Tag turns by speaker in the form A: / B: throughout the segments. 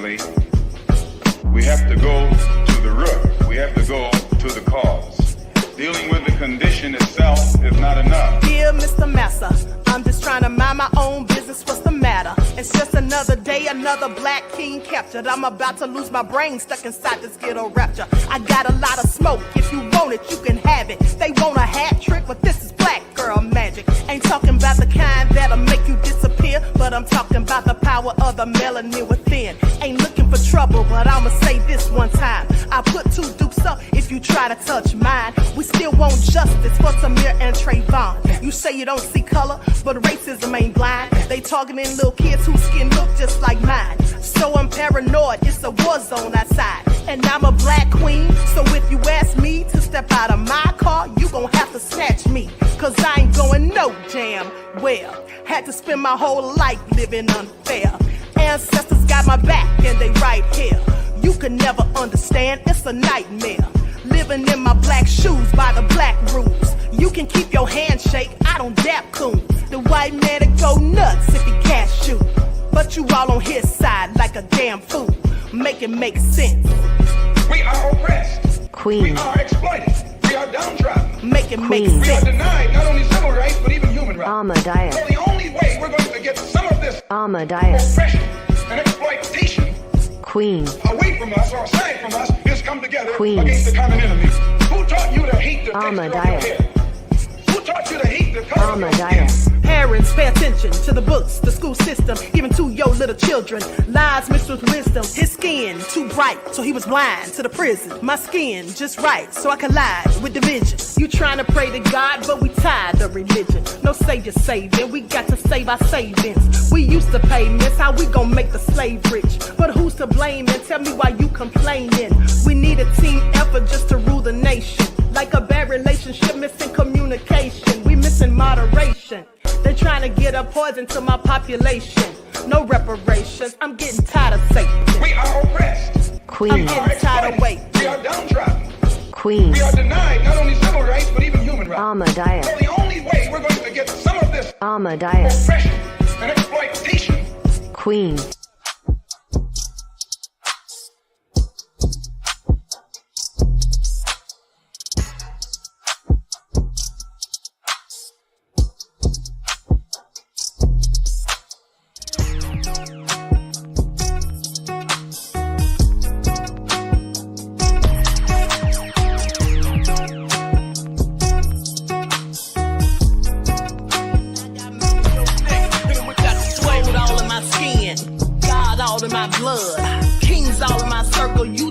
A: Unfortunately, we have to go to the root. We have to go to the cause. Dealing with the condition itself is not enough.
B: Dear Mr. Massa, I'm just trying to mind my own business. What's the matter? It's just another day, another black king captured. I'm about to lose my brain, stuck inside this ghetto rapture. I got a lot of smoke. If you want it, you can have it. They want a hat trick, but this is black girl magic. Ain't talking about the kind that'll make you disappear, but I'm talking about the power of the melanin within. Ain't looking for trouble, but I'ma say this one time. I put two dukes up if you try to touch mine. We still want justice for Samir and Trayvon. You say you don't see color, but racism ain't blind. They targeting little kids whose skin look just like mine. So I'm paranoid, it's a war zone outside. And I'm a black queen, so if you ask me to step out of my car, you gon' have to snatch me. Cause I ain't going no damn well. Had to spend my whole life living unfair. Ancestors got my back and they right here. You can never understand, it's a nightmare. Living in my black shoes by the black rules. You can keep your handshake, I don't dap coons. The white man that go nuts if he can't shoot. But you all on his side like a damn fool. Make it make sense.
A: We are oppressed.
C: Queen.
A: We are exploited. We are downtrodden.
B: Make it make
A: We are
B: sense.
A: denied not only civil rights, but even human rights.
C: Ahmadiyyah.
A: So the only way we're going to get some of this
C: Ahmadiyyah.
A: oppression and exploitation
C: Queen.
A: away from us or aside from us is come together
C: Queen.
A: against the common enemy. Who taught you to hate the texture of your
C: Ahmadiyyah.
A: hair? Who taught you to hate the color of your skin?
C: Ahmadiyyah.
B: Parents, pay attention to the books, the school system, even to your little children. Lies mixed with wisdom. His skin too bright, so he was blind to the prison. My skin just right, so I collide with division. You trying to pray to God, but we tired of religion. No savior saving, we got to save our savings. We used to pay miss, how we gon' make the slave rich? But who's to blame, and tell me why you complaining? We need a team effort just to rule the nation. Like a bad relationship, missing communication. We missing moderation. They trying to get a poison to my population. No reparations. I'm getting tired of Satan.
A: We are oppressed.
C: Queen.
B: I'm getting tired of waiting.
A: We are downtrodden.
C: Queen.
A: We are denied not only civil rights, but even human rights.
C: Ahmadiyyah.
A: So the only way we're going to get some of this
C: Ahmadiyyah.
A: oppression and exploitation.
C: Queen.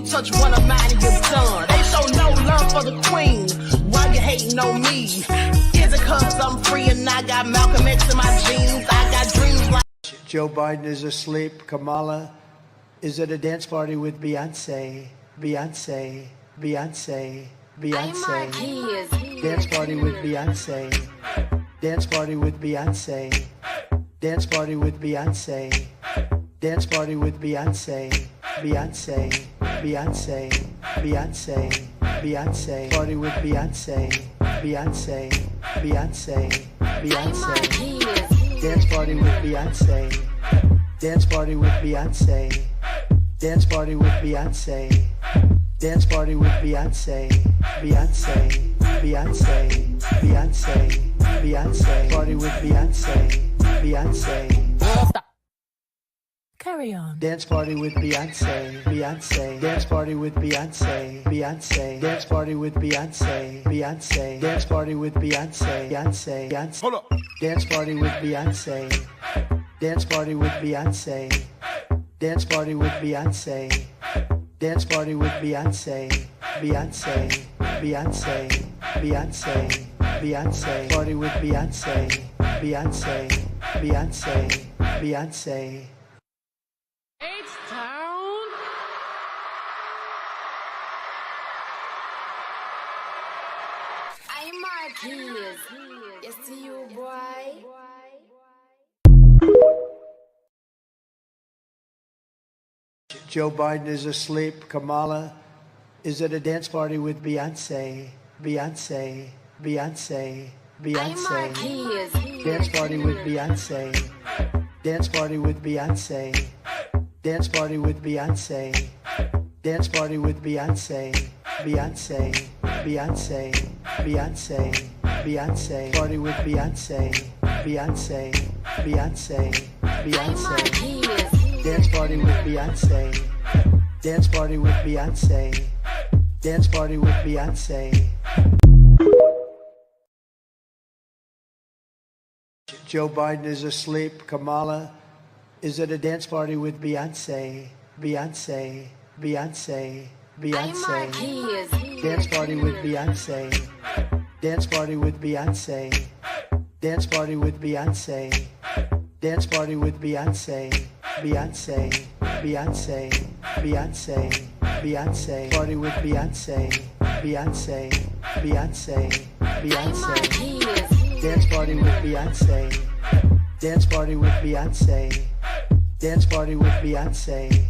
B: Touch one of mine and you're done. They show no love for the queen. Why you hating on me? Is it cause I'm free and I got Malcolm X in my jeans? I got dreams like
D: Joe Biden is asleep. Kamala is at a dance party with Beyonce. Beyonce. Beyonce. Beyonce. Dance party with Beyonce. Dance party with Beyonce. Dance party with Beyonce. Dance party with Beyonce. Beyonce. Beyonce, Beyonce, Beyonce, party with Beyonce, Beyonce, Beyonce, Beyonce, dance party with Beyonce, dance party with Beyonce, dance party with Beyonce, dance party with Beyonce, Beyonce, Beyonce, Beyonce, Beyonce, party with Beyonce, Beyonce.
B: carry on.
D: Dance party with Beyonce, Beyonce. Dance party with Beyonce, Beyonce. Dance party with Beyonce, Beyonce. Dance party with Beyonce, Beyonce, Beyonce.
A: Hold up.
D: Dance party with Beyonce. Dance party with Beyonce. Dance party with Beyonce. Dance party with Beyonce, Beyonce, Beyonce, Beyonce, Beyonce. Party with Beyonce, Beyonce, Beyonce, Beyonce.
E: H-Town. I'm my kids. Yes to you, boy.
D: Joe Biden is asleep. Kamala is at a dance party with Beyonce, Beyonce, Beyonce, Beyonce. Dance party with Beyonce. Dance party with Beyonce. Dance party with Beyonce. Dance party with Beyonce. Beyonce. Beyonce. Beyonce. Beyonce. Party with Beyonce. Beyonce. Beyonce. Beyonce. Dance party with Beyonce. Dance party with Beyonce. Dance party with Beyonce. Joe Biden is asleep. Kamala is at a dance party with Beyonce. Beyonce. Beyonce. Beyonce. Dance party with Beyonce. Dance party with Beyonce. Dance party with Beyonce. Dance party with Beyonce. Beyonce. Beyonce. Beyonce. Beyonce. Party with Beyonce. Beyonce. Beyonce. Beyonce. Dance party with Beyonce. Dance party with Beyonce. Dance party with Beyonce.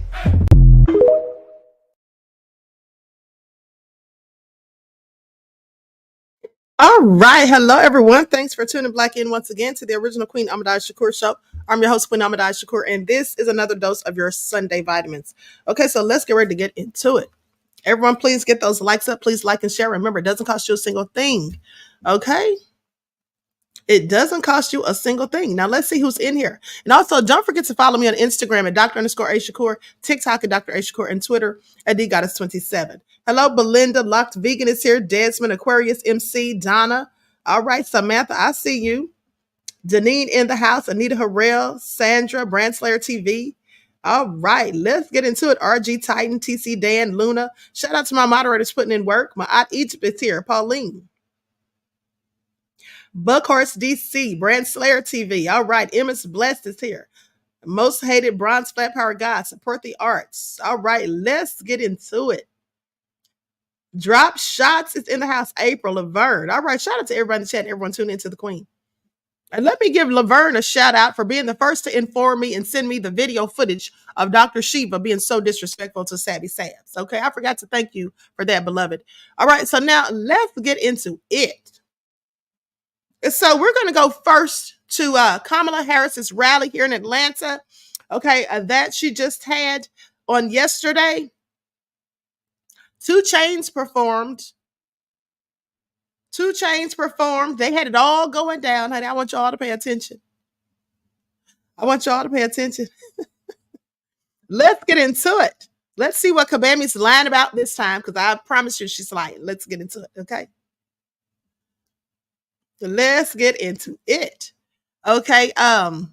B: All right. Hello, everyone. Thanks for tuning back in once again to the original Queen Ahmadiyyah Shakur show. I'm your host, Queen Ahmadiyyah Shakur, and this is another dose of your Sunday vitamins. Okay, so let's get ready to get into it. Everyone, please get those likes up. Please like and share. Remember, it doesn't cost you a single thing. Okay? It doesn't cost you a single thing. Now, let's see who's in here. And also, don't forget to follow me on Instagram at Dr_A_Shakur, TikTok at Dr. A Shakur, and Twitter at DGoddess27. Hello, Belinda, Locked Vegan is here. Desmond, Aquarius, MC, Donna. All right, Samantha, I see you. Deneen in the house. Anita Harrell, Sandra, Brandslayer TV. All right, let's get into it. RG Titan, TC Dan, Luna. Shout out to my moderators putting in work. My aunt Egypt is here. Pauline. Buckhorse DC, Brand Slayer TV. All right, Emma's Blessed is here. Most Hated Bronze Flat Power God, Support the Arts. All right, let's get into it. Drop Shots is in the house. April, Laverne. All right, shout out to everybody in the chat. Everyone tune into the Queen. And let me give Laverne a shout out for being the first to inform me and send me the video footage of Dr. Shiva being so disrespectful to Savvy Sabs. Okay, I forgot to thank you for that, beloved. All right, so now let's get into it. So we're going to go first to Kamala Harris's rally here in Atlanta. Okay, that she just had on yesterday. 2 Chainz performed. 2 Chainz performed. They had it all going down, honey. I want y'all to pay attention. Let's get into it. Let's see what Kabami's lying about this time, because I promise you she's lying. Let's get into it, okay? Let's get into it. Okay. The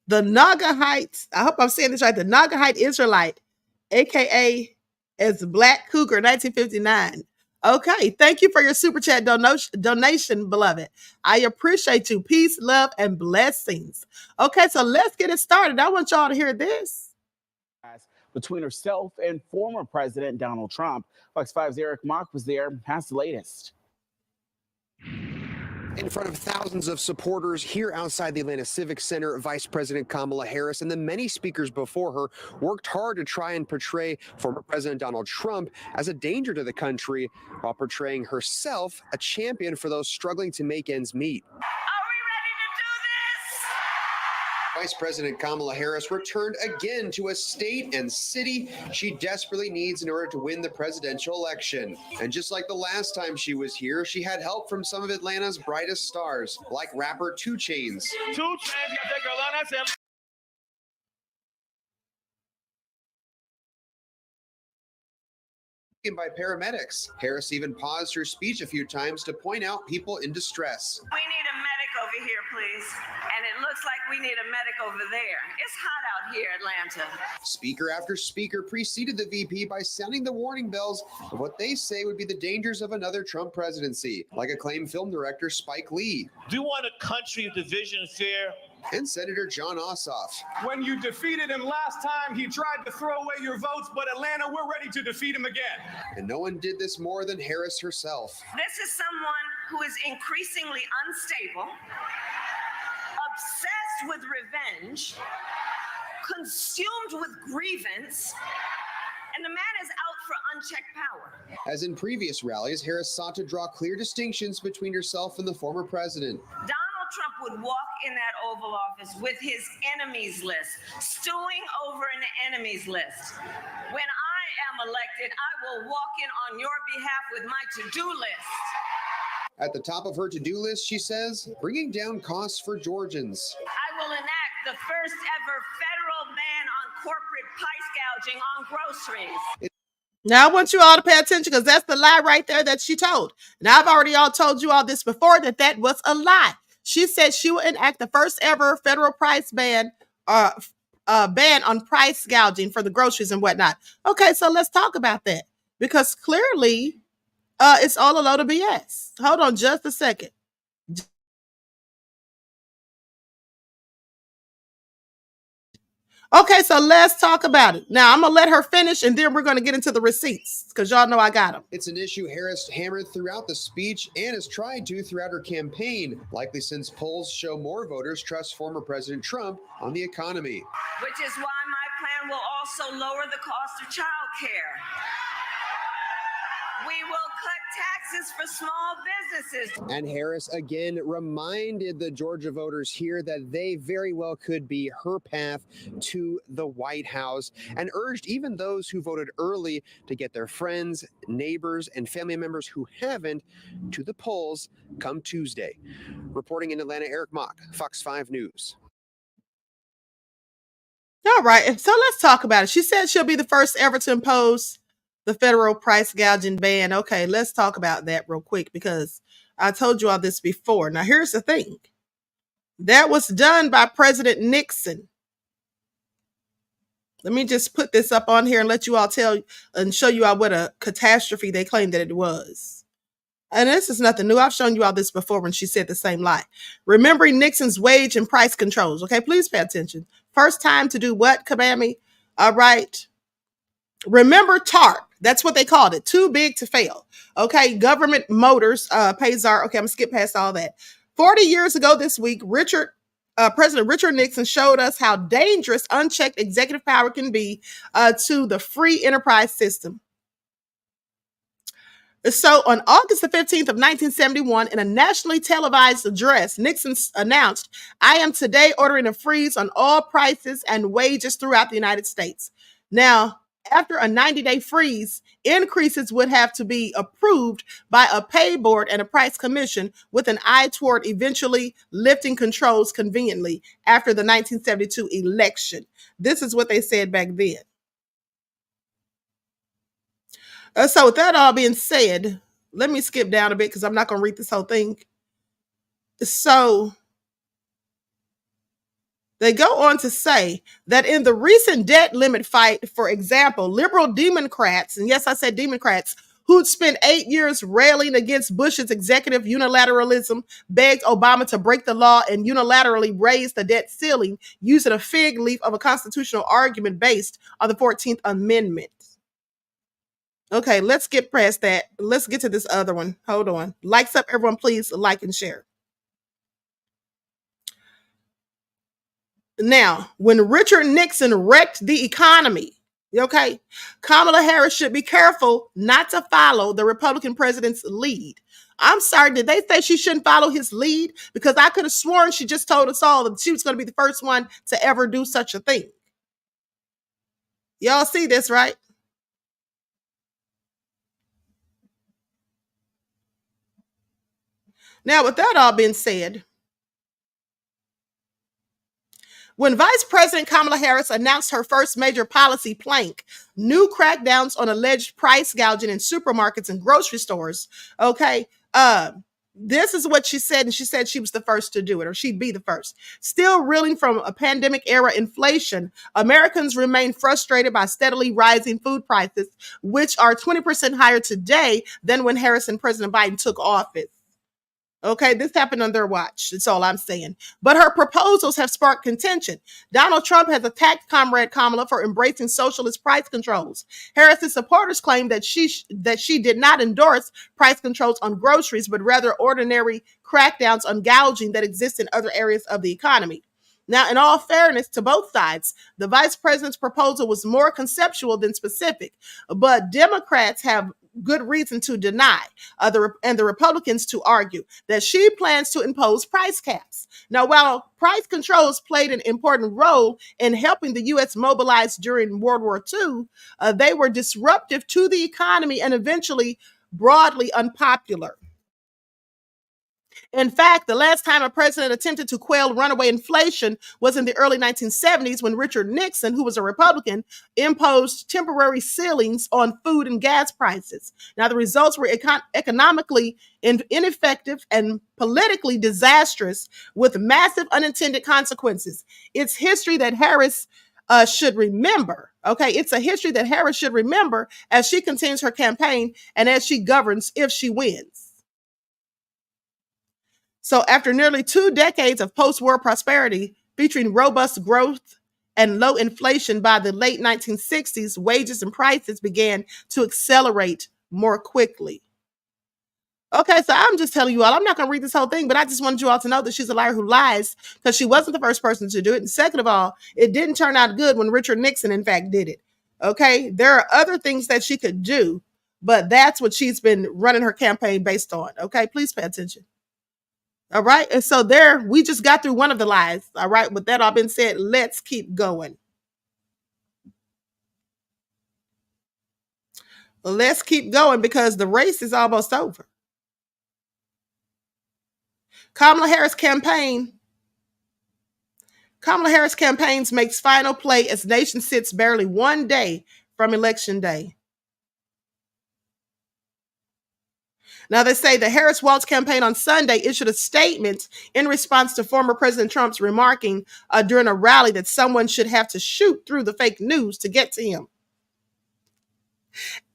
B: Nagahite, I hope I'm saying this right. The Nagahite Israelite, aka as Black Cougar 1959. Okay. Thank you for your super chat donation, beloved. I appreciate you. Peace, love, and blessings. Okay, so let's get it started. I want y'all to hear this.
F: Between herself and former President Donald Trump. Fox 5's Eric Mock was there, has the latest.
G: In front of thousands of supporters here outside the Atlanta Civic Center, Vice President Kamala Harris and the many speakers before her worked hard to try and portray former President Donald Trump as a danger to the country while portraying herself a champion for those struggling to make ends meet. Vice President Kamala Harris returned again to a state and city she desperately needs in order to win the presidential election. And just like the last time she was here, she had help from some of Atlanta's brightest stars, like rapper 2 Chainz.
H: 2 Chainz got that girl on that same.
G: By paramedics. Harris even paused her speech a few times to point out people in distress.
I: We need a medic over here, please. And it looks like we need a medic over there. It's hot out here, Atlanta.
G: Speaker after speaker preceded the VP by sounding the warning bells of what they say would be the dangers of another Trump presidency, like acclaimed film director Spike Lee.
H: Do you want a country of division and fear?
G: And Senator John Ossoff.
J: When you defeated him last time, he tried to throw away your votes, but Atlanta, we're ready to defeat him again.
G: And no one did this more than Harris herself.
I: This is someone who is increasingly unstable, obsessed with revenge, consumed with grievance, and the man is out for unchecked power.
G: As in previous rallies, Harris sought to draw clear distinctions between herself and the former president.
I: Donald Trump would walk in that Oval Office with his enemies list, stewing over an enemies list. When I am elected, I will walk in on your behalf with my to-do list.
G: At the top of her to-do list, she says, bringing down costs for Georgians.
I: I will enact the first ever federal ban on corporate price gouging on groceries.
B: Now I want you all to pay attention because that's the lie right there that she told. Now I've already told you all this before that was a lie. She said she will enact the first ever federal price ban, ban on price gouging for the groceries and whatnot. Okay, so let's talk about that because clearly it's all a load of BS. Hold on just a second. Okay, so let's talk about it. Now, I'm going to let her finish, and then we're going to get into the receipts, because y'all know I got them.
G: It's an issue Harris hammered throughout the speech and has tried to throughout her campaign, likely since polls show more voters trust former President Trump on the economy.
I: Which is why my plan will also lower the cost of child care. We will cut taxes for small businesses.
G: And Harris again reminded the Georgia voters here that they very well could be her path to the White House and urged even those who voted early to get their friends, neighbors, and family members who haven't to the polls come Tuesday. Reporting in Atlanta, Eric Mock, Fox 5 News.
B: All right, so let's talk about it. She said she'll be the first ever to impose the federal price gouging ban. Okay, let's talk about that real quick because I told you all this before. Now, here's the thing. That was done by President Nixon. Let me just put this up on here and let you all tell and show you all what a catastrophe they claimed that it was. And this is nothing new. I've shown you all this before when she said the same lie. Remembering Nixon's wage and price controls. Okay, please pay attention. First time to do what, Kabami? All right. Remember TARP. That's what they called it. Too big to fail. Okay. Government Motors, pays our, okay, I'm gonna skip past all that. 40 years ago this week, President Richard Nixon showed us how dangerous unchecked executive power can be to the free enterprise system. So on August the 15th of 1971, in a nationally televised address, Nixon announced, I am today ordering a freeze on all prices and wages throughout the United States. Now, after a 90-day freeze, increases would have to be approved by a pay board and a price commission with an eye toward eventually lifting controls conveniently after the 1972 election. This is what they said back then. So with that all being said, let me skip down a bit because I'm not going to read this whole thing. So they go on to say that in the recent debt limit fight, for example, liberal Democrats, and yes, I said Democrats, who'd spent 8 years railing against Bush's executive unilateralism, begged Obama to break the law and unilaterally raise the debt ceiling using a fig leaf of a constitutional argument based on the 14th Amendment. Okay, let's get past that. Let's get to this other one. Hold on. Likes up, everyone, please like and share. Now, when Richard Nixon wrecked the economy, okay, Kamala Harris should be careful not to follow the Republican president's lead. I'm sorry, did they say she shouldn't follow his lead? Because I could have sworn she just told us all that she was going to be the first one to ever do such a thing. Y'all see this, right? Now, with that all being said, when Vice President Kamala Harris announced her first major policy plank, new crackdowns on alleged price gouging in supermarkets and grocery stores, okay, this is what she said, and she said she was the first to do it, or she'd be the first. Still reeling from a pandemic-era inflation, Americans remain frustrated by steadily rising food prices, which are 20% higher today than when Harris and President Biden took office. Okay, this happened on their watch. That's all I'm saying. But her proposals have sparked contention. Donald Trump has attacked Comrade Kamala for embracing socialist price controls. Harris's supporters claim that she did not endorse price controls on groceries, but rather ordinary crackdowns on gouging that exist in other areas of the economy. Now, in all fairness to both sides, the vice president's proposal was more conceptual than specific, but Democrats have good reason to deny, and the Republicans to argue that she plans to impose price caps. Now, while price controls played an important role in helping the U.S. mobilize during World War II, they were disruptive to the economy and eventually broadly unpopular. In fact, the last time a president attempted to quell runaway inflation was in the early 1970s when Richard Nixon, who was a Republican, imposed temporary ceilings on food and gas prices. Now, the results were economically ineffective and politically disastrous with massive unintended consequences. It's history that Harris should remember. Okay, it's a history that Harris should remember as she continues her campaign and as she governs if she wins. So after nearly 2 decades of post-war prosperity featuring robust growth and low inflation by the late 1960s, wages and prices began to accelerate more quickly. Okay, so I'm just telling you all, I'm not going to read this whole thing, but I just wanted you all to know that she's a liar who lies because she wasn't the first person to do it. And second of all, it didn't turn out good when Richard Nixon, in fact, did it. Okay, there are other things that she could do, but that's what she's been running her campaign based on. Okay, please pay attention. All right. And so there, we just got through one of the lies. All right. With that all been said, let's keep going. Let's keep going because the race is almost over. Kamala Harris campaigns makes final play as nation sits barely one day from election day. Now, they say the Harris-Walz campaign on Sunday issued a statement in response to former President Trump's remarking during a rally that someone should have to shoot through the fake news to get to him.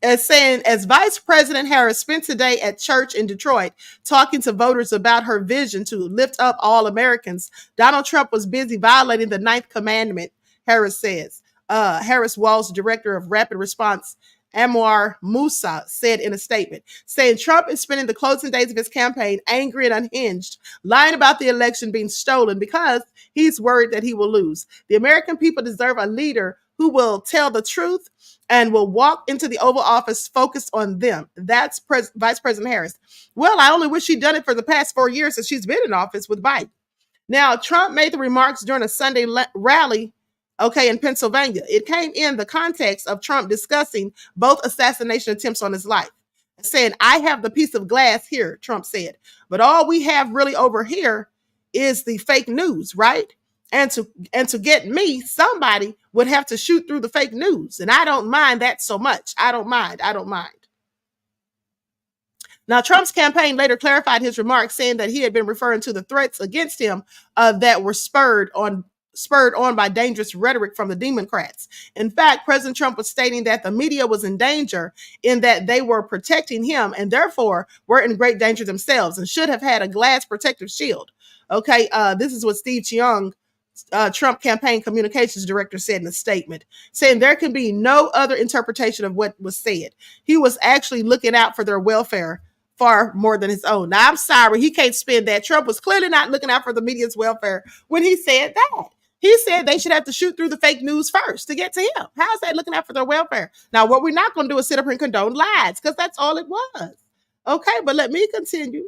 B: As saying, as Vice President Harris spent today at church in Detroit talking to voters about her vision to lift up all Americans, Donald Trump was busy violating the 9th commandment, Harris says. Harris-Walz, director of Rapid Response, Anwar Musa, said in a statement, saying Trump is spending the closing days of his campaign angry and unhinged, lying about the election being stolen because he's worried that he will lose. The American people deserve a leader who will tell the truth and will walk into the Oval Office focused on them. That's Vice President Harris. Well, I only wish she'd done it for the past 4 years since she's been in office with Biden. Now, Trump made the remarks during a Sunday rally in Pennsylvania. It came in the context of Trump discussing both assassination attempts on his life, saying, I have the piece of glass here, Trump said, but all we have really over here is the fake news, right? And to get me, somebody would have to shoot through the fake news. And I don't mind that so much. I don't mind. Now, Trump's campaign later clarified his remarks, saying that he had been referring to the threats against him that were spurred on by dangerous rhetoric from the Democrats. In fact, President Trump was stating that the media was in danger in that they were protecting him and therefore were in great danger themselves and should have had a glass protective shield. Okay, this is what Steve Cheung, Trump campaign communications director, said in a statement, saying there can be no other interpretation of what was said. He was actually looking out for their welfare far more than his own. Now, I'm sorry, he can't spin that. Trump was clearly not looking out for the media's welfare when he said that. He said they should have to shoot through the fake news first to get to him. How's that looking out for their welfare? Now, what we're not going to do is sit up and condone lies because that's all it was. Okay, but let me continue.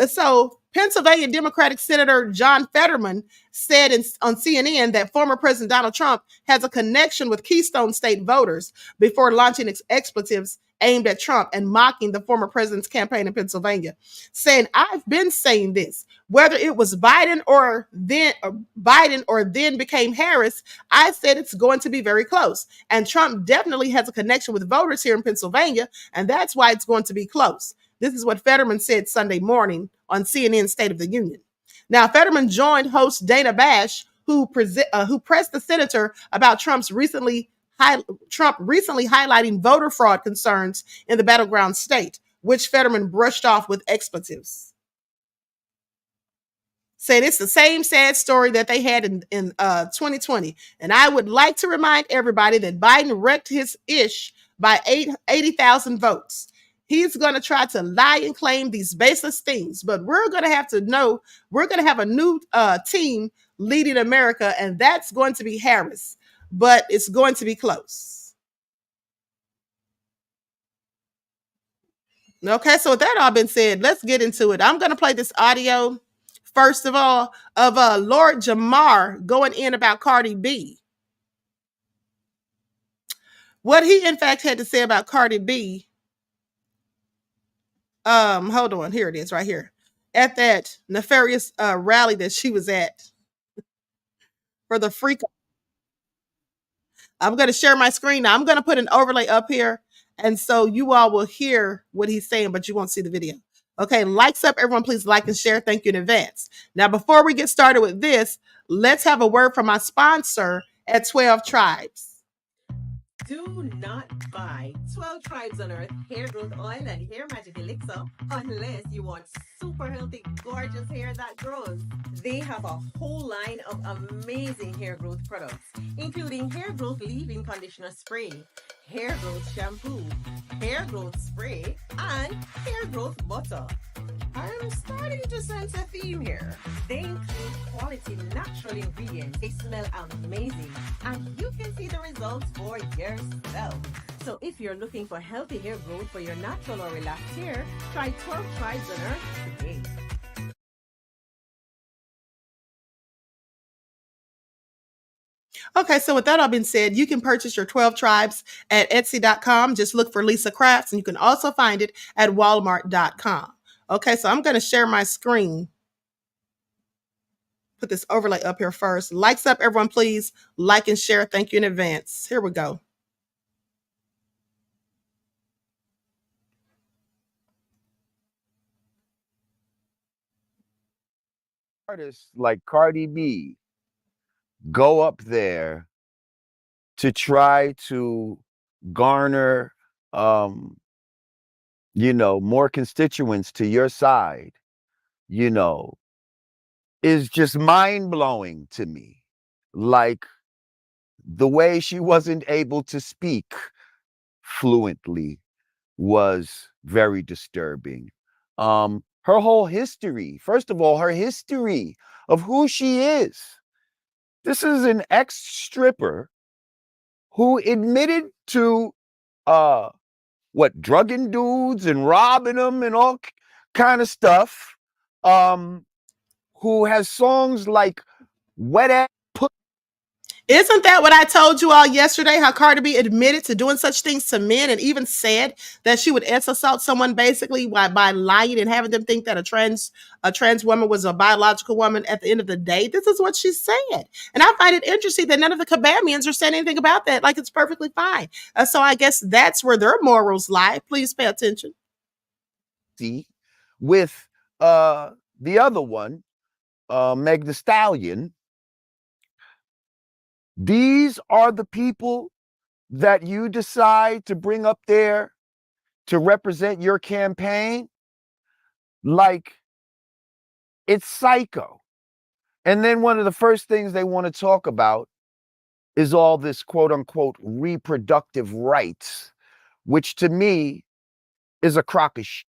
B: So, Pennsylvania Democratic Senator John Fetterman said on CNN that former President Donald Trump has a connection with Keystone State voters before launching expletives aimed at Trump and mocking the former president's campaign in Pennsylvania, saying, I've been saying this, whether it was Biden or then became Harris, I said it's going to be very close. And Trump definitely has a connection with voters here in Pennsylvania, and that's why it's going to be close. This is what Fetterman said Sunday morning on CNN State of the Union. Now, Fetterman joined host Dana Bash, who pressed the senator about Trump recently highlighting voter fraud concerns in the battleground state, which Fetterman brushed off with expletives, saying it's the same sad story that they had in 2020. And I would like to remind everybody that Biden wrecked his ish by 80,000 votes. He's going to try to lie and claim these baseless things, but we're going to have to know we're going to have a new team leading America, and that's going to be Harris, but it's going to be close. Okay, so with that all been said, let's get into it. I'm going to play this audio, first of all, of Lord Jamar going in about Cardi B. What he, in fact, had to say about Cardi B. Hold on. Here it is right here. At that nefarious rally that she was at for the freak. I'm going to share my screen now. I'm going to put an overlay up here. And so you all will hear what he's saying, but you won't see the video. Okay, likes up, everyone. Please like and share. Thank you in advance. Now, before we get started with this, let's have a word from my sponsor at 12 Tribes.
K: Do not buy 12 Tribes on Earth hair growth oil and hair magic elixir unless you want super healthy, gorgeous hair that grows. They have a whole line of amazing hair growth products, including hair growth leave-in conditioner spray, hair growth shampoo, hair growth spray, and hair growth butter. I'm starting to sense a theme here. They include quality natural ingredients. They smell amazing, and you can see the results for yourself. So if you're looking for healthy hair growth for your natural or relaxed hair, try 12 Tribes on Earth today.
B: Okay, so with that all being said, you can purchase your 12 Tribes at Etsy.com. Just look for Lisa Crafts, and you can also find it at Walmart.com. Okay, so I'm going to share my screen. Put this overlay up here first. Likes up, everyone, please. Like and share. Thank you in advance. Here we go.
L: Artists like Cardi B go up there to try to garner, more constituents to your side, is just mind-blowing to me. Like the way she wasn't able to speak fluently was very disturbing. Her whole history, first of all, her history of who she is. This is an ex-stripper who admitted to drugging dudes and robbing them and all kind of stuff. Who has songs like Wet Ass.
B: Isn't that what I told you all yesterday? How Cardi B admitted to doing such things to men and even said that she would assault someone basically by lying and having them think that a trans woman was a biological woman at the end of the day. This is what she said. And I find it interesting that none of the Kabamians are saying anything about that. Like, it's perfectly fine. So I guess that's where their morals lie. Please pay attention.
L: See, with the other one, Meg Thee Stallion. These are the people that you decide to bring up there to represent your campaign. Like, it's psycho. And then one of the first things they want to talk about is all this quote unquote reproductive rights, which to me is a crock of shit.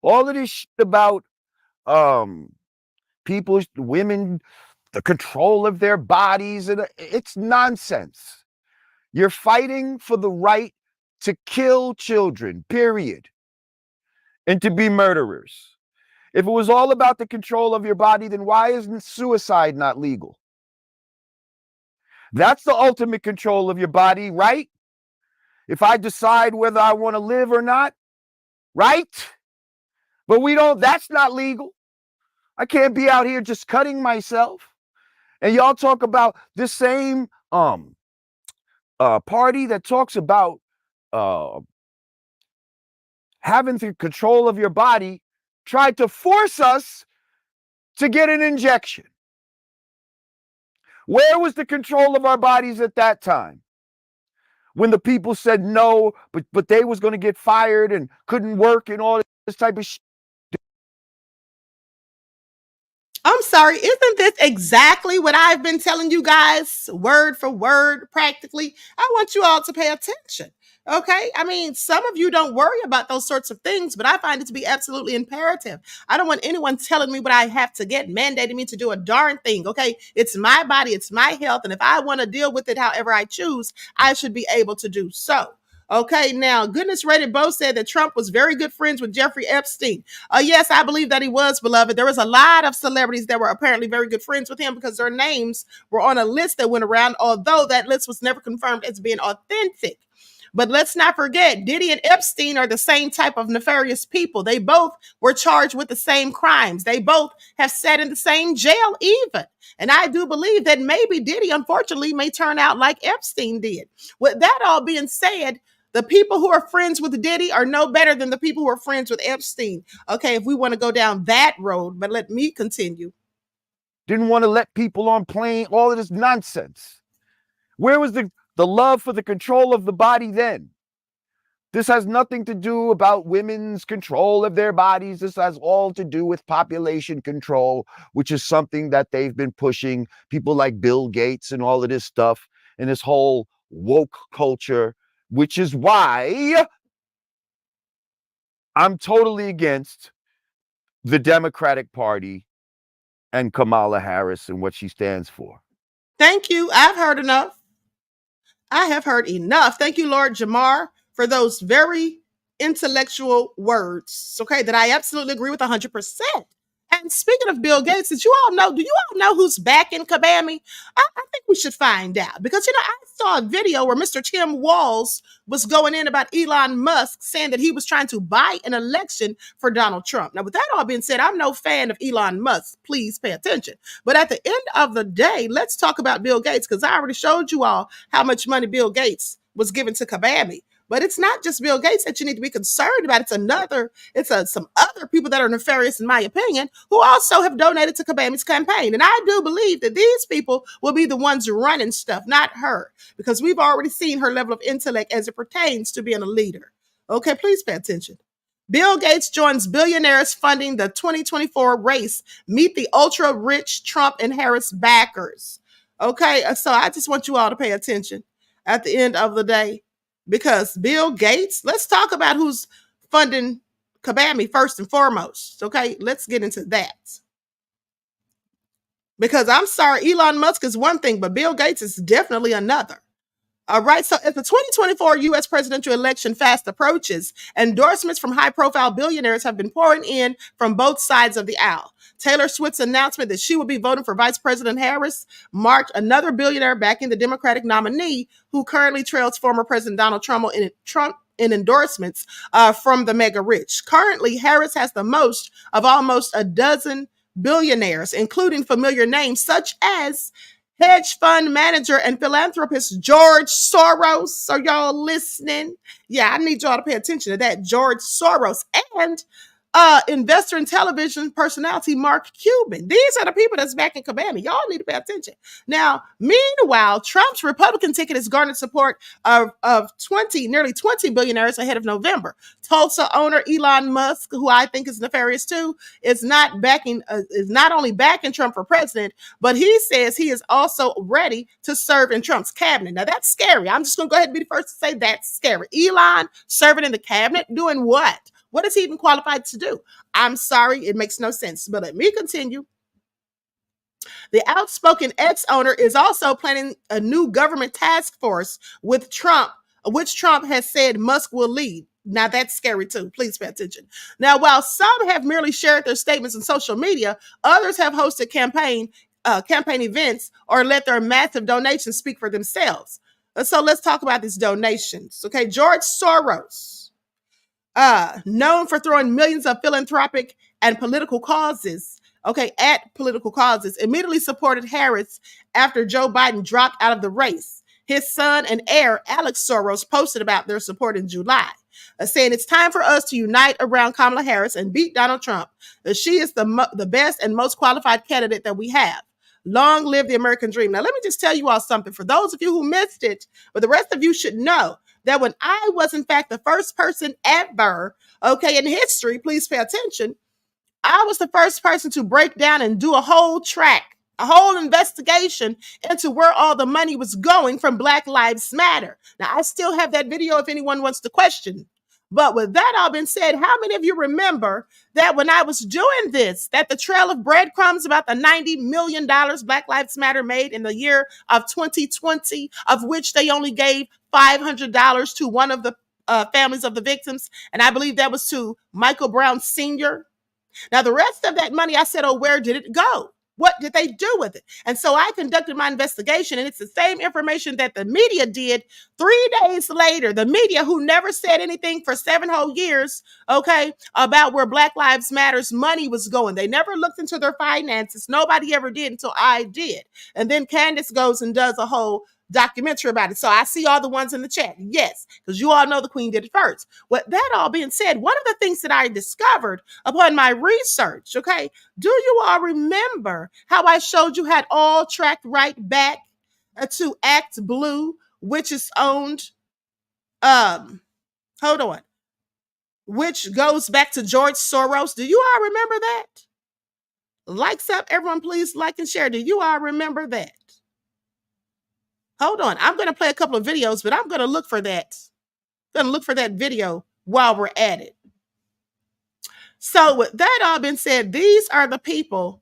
L: All of this shit about people, women, the control of their bodies, and it's nonsense. You're fighting for the right to kill children, period, and to be murderers. If it was all about the control of your body, then why isn't suicide not legal? That's the ultimate control of your body, right? If I decide whether I want to live or not, right? But that's not legal. I can't be out here just cutting myself. And y'all talk about this same party that talks about having the control of your body, tried to force us to get an injection. Where was the control of our bodies at that time? When the people said no, but they was going to get fired and couldn't work and all this type of shit.
B: I'm sorry, isn't this exactly what I've been telling you guys, word for word, practically? I want you all to pay attention, okay? I mean, some of you don't worry about those sorts of things, but I find it to be absolutely imperative. I don't want anyone telling me what I have to get, mandating me to do a darn thing, okay? It's my body, it's my health, and if I want to deal with it however I choose, I should be able to do so. Okay, now, Goodness Rated Bo said that Trump was very good friends with Jeffrey Epstein. Yes, I believe that he was, beloved. There was a lot of celebrities that were apparently very good friends with him because their names were on a list that went around, although that list was never confirmed as being authentic. But let's not forget, Diddy and Epstein are the same type of nefarious people. They both were charged with the same crimes. They both have sat in the same jail even. And I do believe that maybe Diddy, unfortunately, may turn out like Epstein did. With that all being said, the people who are friends with Diddy are no better than the people who are friends with Epstein. Okay, if we want to go down that road, but let me continue.
L: Didn't want to let people on plane, all of this nonsense. Where was the love for the control of the body then? This has nothing to do about women's control of their bodies. This has all to do with population control, which is something that they've been pushing. People like Bill Gates and all of this stuff and this whole woke culture, which is why I'm totally against the Democratic Party and Kamala Harris and what she stands for.
B: Thank you. I've heard enough. I have heard enough. Thank you, Lord Jamar, for those very intellectual words, okay, that I absolutely agree with 100%. And speaking of Bill Gates, do you all know who's backing Kabami? I think we should find out because, I saw a video where Mr. Tim Walz was going in about Elon Musk saying that he was trying to buy an election for Donald Trump. Now, with that all being said, I'm no fan of Elon Musk. Please pay attention. But at the end of the day, let's talk about Bill Gates because I already showed you all how much money Bill Gates was given to Kabami. But it's not just Bill Gates that you need to be concerned about. It's some other people that are nefarious, in my opinion, who also have donated to Kabami's campaign. And I do believe that these people will be the ones running stuff, not her, because we've already seen her level of intellect as it pertains to being a leader. Okay, please pay attention. Bill Gates joins billionaires funding the 2024 race. Meet the ultra-rich Trump and Harris backers. Okay, so I just want you all to pay attention at the end of the day. Because Bill Gates, let's talk about who's funding Kabami first and foremost. Okay, let's get into that. Because I'm sorry, Elon Musk is one thing, but Bill Gates is definitely another. All right, so as the 2024 U.S. presidential election fast approaches, endorsements from high-profile billionaires have been pouring in from both sides of the aisle. Taylor Swift's announcement that she will be voting for Vice President Harris marked another billionaire backing the Democratic nominee who currently trails former President Donald Trump in endorsements from the mega rich. Currently, Harris has the most of almost a dozen billionaires, including familiar names such as hedge fund manager and philanthropist George Soros. Are y'all listening? Yeah, I need y'all to pay attention to that. George Soros and investor and television personality Mark Cuban. These are the people that's backing Kabami. Y'all need to pay attention. Now, meanwhile, Trump's Republican ticket has garnered support of nearly 20 billionaires ahead of November. Tulsa owner Elon Musk, who I think is nefarious too, is not only backing Trump for president, but he says he is also ready to serve in Trump's cabinet. Now, that's scary. I'm just going to go ahead and be the first to say that's scary. Elon serving in the cabinet, doing what? What is he even qualified to do? I'm sorry, it makes no sense. But let me continue. The outspoken ex-owner is also planning a new government task force with Trump, which Trump has said Musk will lead. Now, that's scary too. Please pay attention. Now, while some have merely shared their statements on social media, others have hosted campaign events or let their massive donations speak for themselves. So let's talk about these donations. Okay, George Soros, known for throwing millions of philanthropic and political causes, immediately supported Harris after Joe Biden dropped out of the race. His son and heir, Alex Soros, posted about their support in July, saying it's time for us to unite around Kamala Harris and beat Donald Trump. She is the best and most qualified candidate that we have. Long live the American dream. Now, let me just tell you all something. For those of you who missed it, but the rest of you should know that when I was, in fact, the first person ever, in history, please pay attention, I was the first person to break down and do a whole investigation into where all the money was going from Black Lives Matter. Now, I still have that video if anyone wants to question. But with that all been said, how many of you remember that when I was doing this, that the trail of breadcrumbs about the $90 million Black Lives Matter made in the year of 2020, of which they only gave $500 to one of the families of the victims, and I believe that was to Michael Brown Sr. Now, the rest of that money, I said, oh, where did it go? What did they do with it? And so I conducted my investigation, and it's the same information that the media did 3 days later. The media, who never said anything for 7 whole years, okay, about where Black Lives Matter's money was going. They never looked into their finances. Nobody ever did until I did. And then Candace goes and does a whole documentary about it. So I see all the ones in the chat. Yes, because you all know the Queen did it first. With that all being said, one of the things that I discovered upon my research, okay, do you all remember how I showed you had all tracked right back to Act Blue, which is owned, hold on, which goes back to George Soros? Do you all remember that? Likes up, everyone, please like and share. Do you all remember that? Hold on. I'm going to play a couple of videos, but I'm going to look for that. I'm going to look for that video while we're at it. So with that all been said, these are the people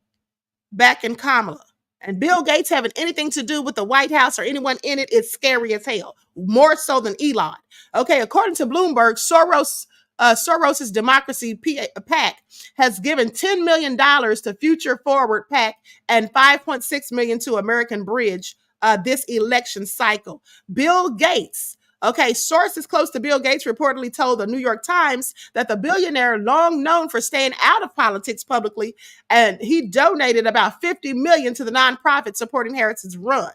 B: backing Kamala. And Bill Gates having anything to do with the White House or anyone in it is scary as hell. More so than Elon. Okay, according to Bloomberg, Soros's Democracy PAC has given $10 million to Future Forward PAC and $5.6 million to American Bridge this election cycle. Bill Gates, okay, sources close to Bill Gates reportedly told the New York Times that the billionaire, long known for staying out of politics publicly, and he donated about $50 million to the nonprofit supporting Harris's run.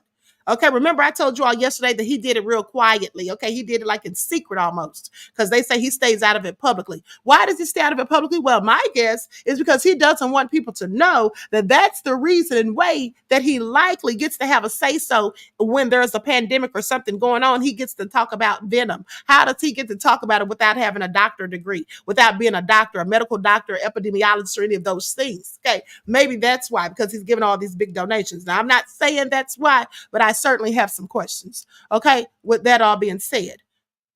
B: Okay, remember I told you all yesterday that he did it real quietly. Okay, he did it like in secret almost, because they say he stays out of it publicly. Why does he stay out of it publicly? Well, my guess is because he doesn't want people to know that that's the reason and way that he likely gets to have a say-so when there's a pandemic or something going on. He gets to talk about venom. How does he get to talk about it without having a doctorate degree, without being a doctor, a medical doctor, epidemiologist, or any of those things? Okay, maybe that's why, because he's giving all these big donations. Now, I'm not saying that's why, but I certainly have some questions. Okay, with that all being said,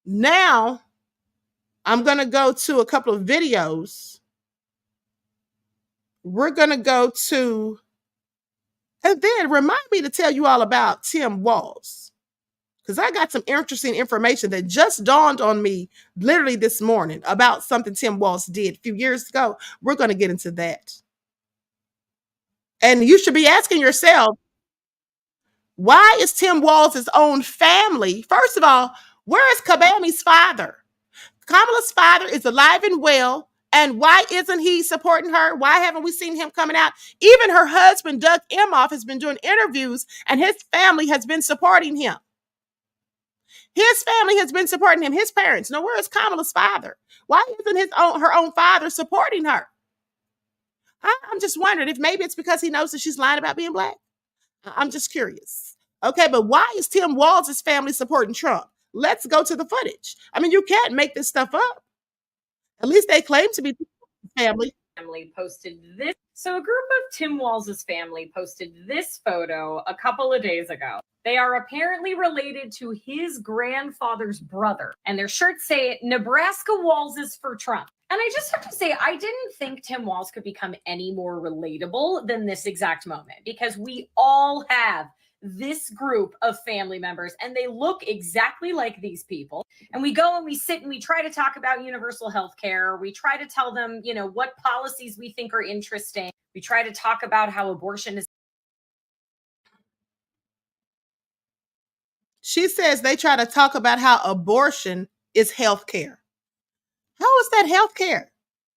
B: now I'm going to go to a couple of videos. We're going to go to, and then remind me to tell you all about Tim Walz, because I got some interesting information that just dawned on me literally this morning about something Tim Walz did a few years ago. We're going to get into that. And you should be asking yourself, why is Tim Walz's own family? First of all, where is Kabami's father? Kamala's father is alive and well. And why isn't he supporting her? Why haven't we seen him coming out? Even her husband, Doug Emhoff, has been doing interviews and his family has been supporting him. His family has been supporting him, his parents. Now, where is Kamala's father? Why isn't her own father supporting her? I'm just wondering if maybe it's because he knows that she's lying about being Black. I'm just curious. Okay, but why is Tim Walz's family supporting Trump? Let's go to the footage. I mean, you can't make this stuff up. At least they claim to be family.
M: Family posted this. So a group of Tim Walz's family posted this photo a couple of days ago. They are apparently related to his grandfather's brother. And their shirts say, Nebraska Walz's for Trump. And I just have to say, I didn't think Tim Walz could become any more relatable than this exact moment, because we all have this group of family members and they look exactly like these people. And we go and we sit and we try to talk about universal health care. We try to tell them, you know, what policies we think are interesting. We try to talk about how abortion is.
B: She says they try to talk about how abortion is health care. How is that health care?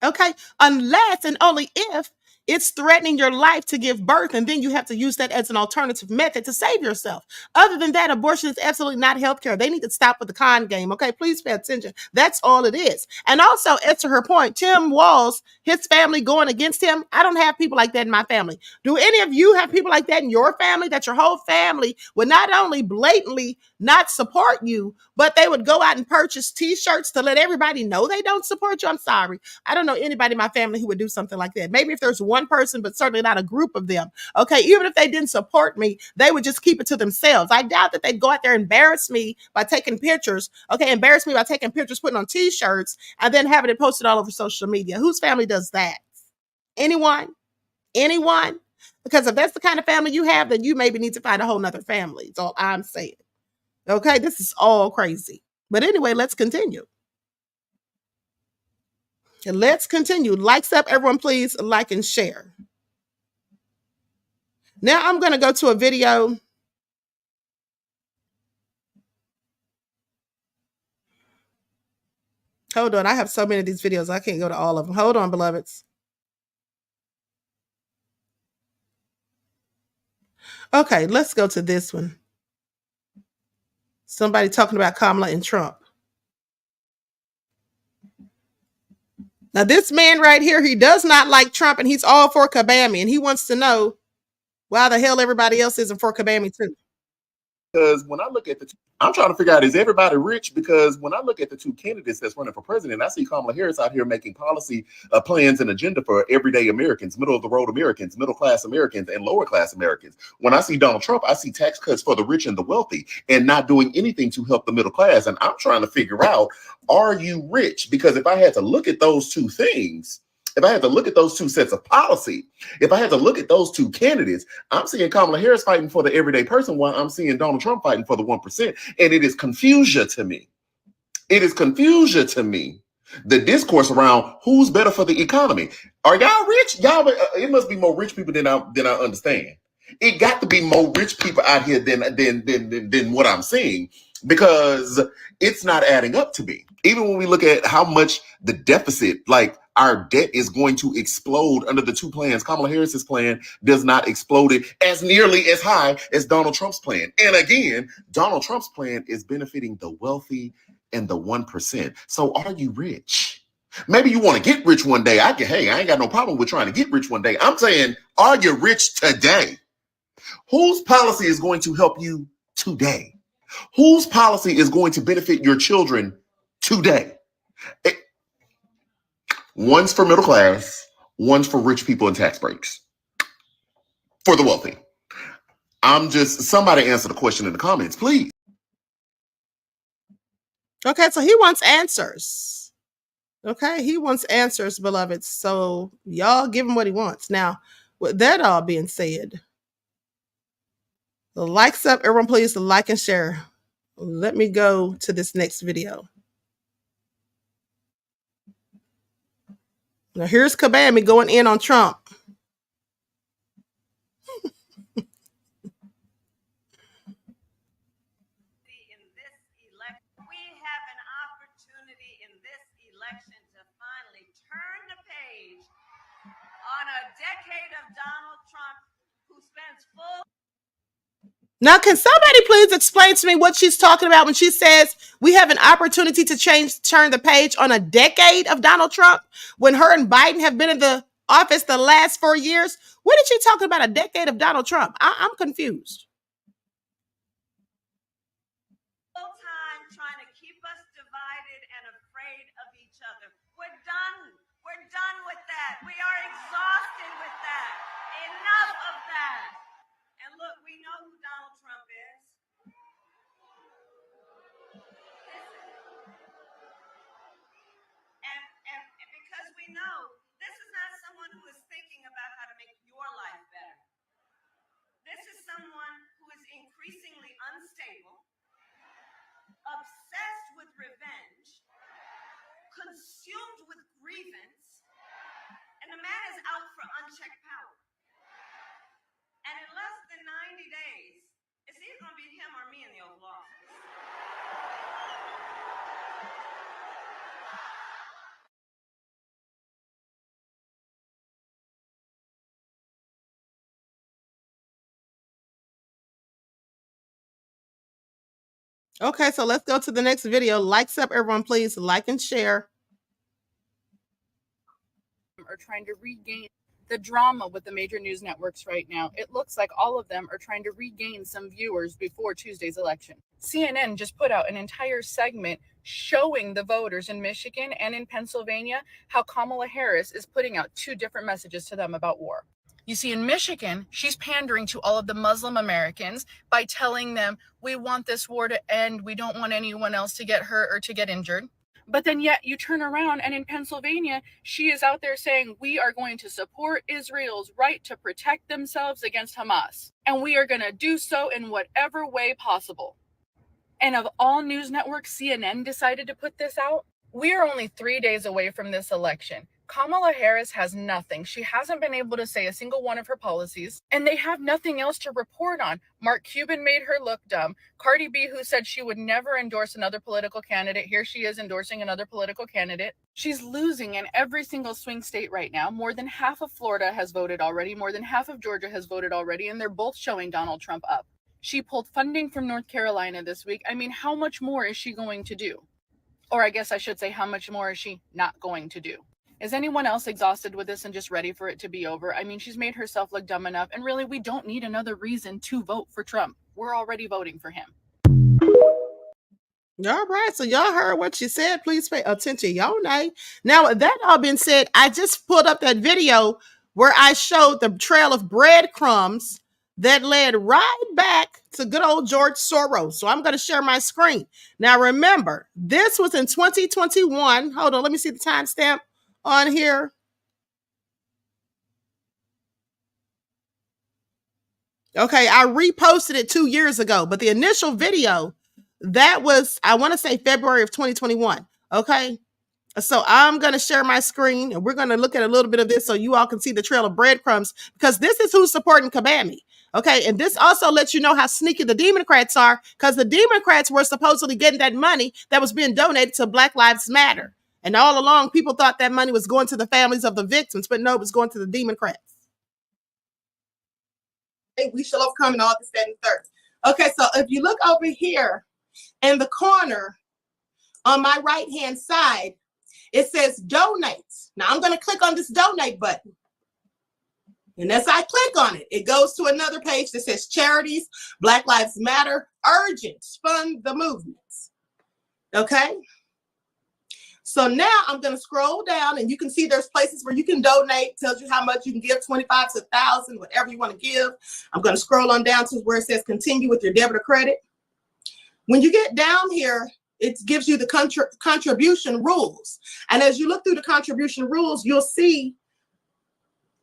B: Okay, unless and only if it's threatening your life to give birth, and then you have to use that as an alternative method to save yourself. Other than that, abortion is absolutely not healthcare. They need to stop with the con game. Okay, please pay attention. That's all it is. And also, as to her point, Tim Walz, his family going against him. I don't have people like that in my family. Do any of you have people like that in your family, that your whole family would not only blatantly not support you, but they would go out and purchase t-shirts to let everybody know they don't support you? I'm sorry. I don't know anybody in my family who would do something like that. Maybe if there's one one person, but certainly not a group of them. Okay, even if they didn't support me, they would just keep it to themselves. I doubt that they'd go out there and embarrass me by taking pictures. Okay, embarrass me by taking pictures, putting on t-shirts, and then having it posted all over social media. Whose family does that? Anyone? Anyone? Because if that's the kind of family you have, then you maybe need to find a whole nother family. That's all I'm saying. Okay, this is all crazy. But anyway, let's continue. Let's continue. Likes up, everyone, please like and share. Now I'm going to go to a video. Hold on. I have so many of these videos. I can't go to all of them. Hold on, beloveds. Okay, let's go to this one. Somebody talking about Kamala and Trump. Now, this man right here, he does not like Trump, and he's all for Kabami, and he wants to know why the hell everybody else isn't for Kabami too.
N: Because when I look at I'm trying to figure out, is everybody rich? Because when I look at the two candidates that's running for president, I see Kamala Harris out here making policy plans and agenda for everyday Americans, middle of the road Americans, middle class Americans, and lower class Americans. When I see Donald Trump, I see tax cuts for the rich and the wealthy and not doing anything to help the middle class. And I'm trying to figure out, are you rich? Because if I had to look at those two things, if I had to look at those two sets of policy, if I had to look at those two candidates, I'm seeing Kamala Harris fighting for the everyday person while I'm seeing Donald Trump fighting for the 1%. And it is confusion to me. It is confusion to me. The discourse around who's better for the economy. Are y'all rich? Y'all, it must be more rich people than I understand. It got to be more rich people out here than what I'm seeing, because it's not adding up to me. Even when we look at how much the deficit, like our debt is going to explode under the two plans. Kamala Harris's plan does not explode it as nearly as high as Donald Trump's plan. And again, Donald Trump's plan is benefiting the wealthy and the 1%. So are you rich? Maybe you want to get rich one day. I ain't got no problem with trying to get rich one day. I'm saying, are you rich today? Whose policy is going to help you today? Whose policy is going to benefit your children today? One's for middle class, one's for rich people and tax breaks for the wealthy. Somebody answer the question in the comments, please.
B: Okay, so he wants answers. Okay, he wants answers, beloveds. So y'all give him what he wants. Now, with that all being said, the likes up, everyone please like and share. Let me go to this next video. Now here's Kabami going in on Trump.
I: We have an opportunity in this election to finally turn the page on a decade of Donald Trump, who spends full.
B: Now, can somebody please explain to me what she's talking about when she says we have an opportunity to turn the page on a decade of Donald Trump, when her and Biden have been in the office the last 4 years? What is she talking about, a decade of Donald Trump? I'm confused.
I: Full time trying to keep us divided and afraid of each other. We're done. We're done with that. We are exhausted with that. Enough of that. And look, we know who Donald Trump is. And because we know this is not someone who is thinking about how to make your life better. This is someone who is increasingly unstable, obsessed with revenge, consumed with grievance, and the man is out for unchecked power. And in less than 90 days, it's either going to be him or me in the Oval Office.
B: Okay, so let's go to the next video. Likes up, everyone, please like and share.
O: Are trying to regain the drama with the major news networks right now. It looks like all of them are trying to regain some viewers before Tuesday's election. CNN just put out an entire segment showing the voters in Michigan and in Pennsylvania how Kamala Harris is putting out two different messages to them about war. You see, in Michigan, she's pandering to all of the Muslim Americans by telling them, we want this war to end. We don't want anyone else to get hurt or to get injured. But then yet you turn around and in Pennsylvania, she is out there saying, we are going to support Israel's right to protect themselves against Hamas. And we are going to do so in whatever way possible. And of all news networks, CNN decided to put this out. We are only 3 days away from this election. Kamala Harris has nothing. She hasn't been able to say a single one of her policies, and they have nothing else to report on. Mark Cuban made her look dumb. Cardi B, who said she would never endorse another political candidate, here she is endorsing another political candidate. She's losing in every single swing state right now. More than half of Florida has voted already. More than half of Georgia has voted already, and they're both showing Donald Trump up. She pulled funding from North Carolina this week. I mean, how much more is she going to do? Or I guess I should say, how much more is she not going to do? Is anyone else exhausted with this and just ready for it to be over? I mean, she's made herself look dumb enough. And really, we don't need another reason to vote for Trump. We're already voting for him.
P: All right. So y'all heard what she said. Please pay attention. Y'all know. Now, that all been said, I just pulled up that video where I showed the trail of breadcrumbs that led right back to good old George Soros. So I'm going to share my screen. Now, remember, this was in 2021. Hold on. Let me see the timestamp on here. Okay, I reposted it 2 years ago, but the initial video, that was, I want to say February of 2021. Okay, so I'm going to share my screen and we're going to look at a little bit of this so you all can see the trail of breadcrumbs, because this is who's supporting Kabami. Okay, and this also lets you know how sneaky the Democrats are, because the Democrats were supposedly getting that money that was being donated to Black Lives Matter. And all along, people thought that money was going to the families of the victims, but no, it was going to the Democrats. We shall overcome in all this, that, and third. Okay, so if you look over here in the corner on my right-hand side, it says donate. Now I'm going to click on this donate button. And as I click on it, it goes to another page that says charities, Black Lives Matter, urgent, fund the movements. Okay. So now I'm going to scroll down and you can see there's places where you can donate, tells you how much you can give, 25 to 1,000, whatever you want to give. I'm going to scroll on down to where it says continue with your debit or credit. When you get down here, it gives you the contribution rules. And as you look through the contribution rules, you'll see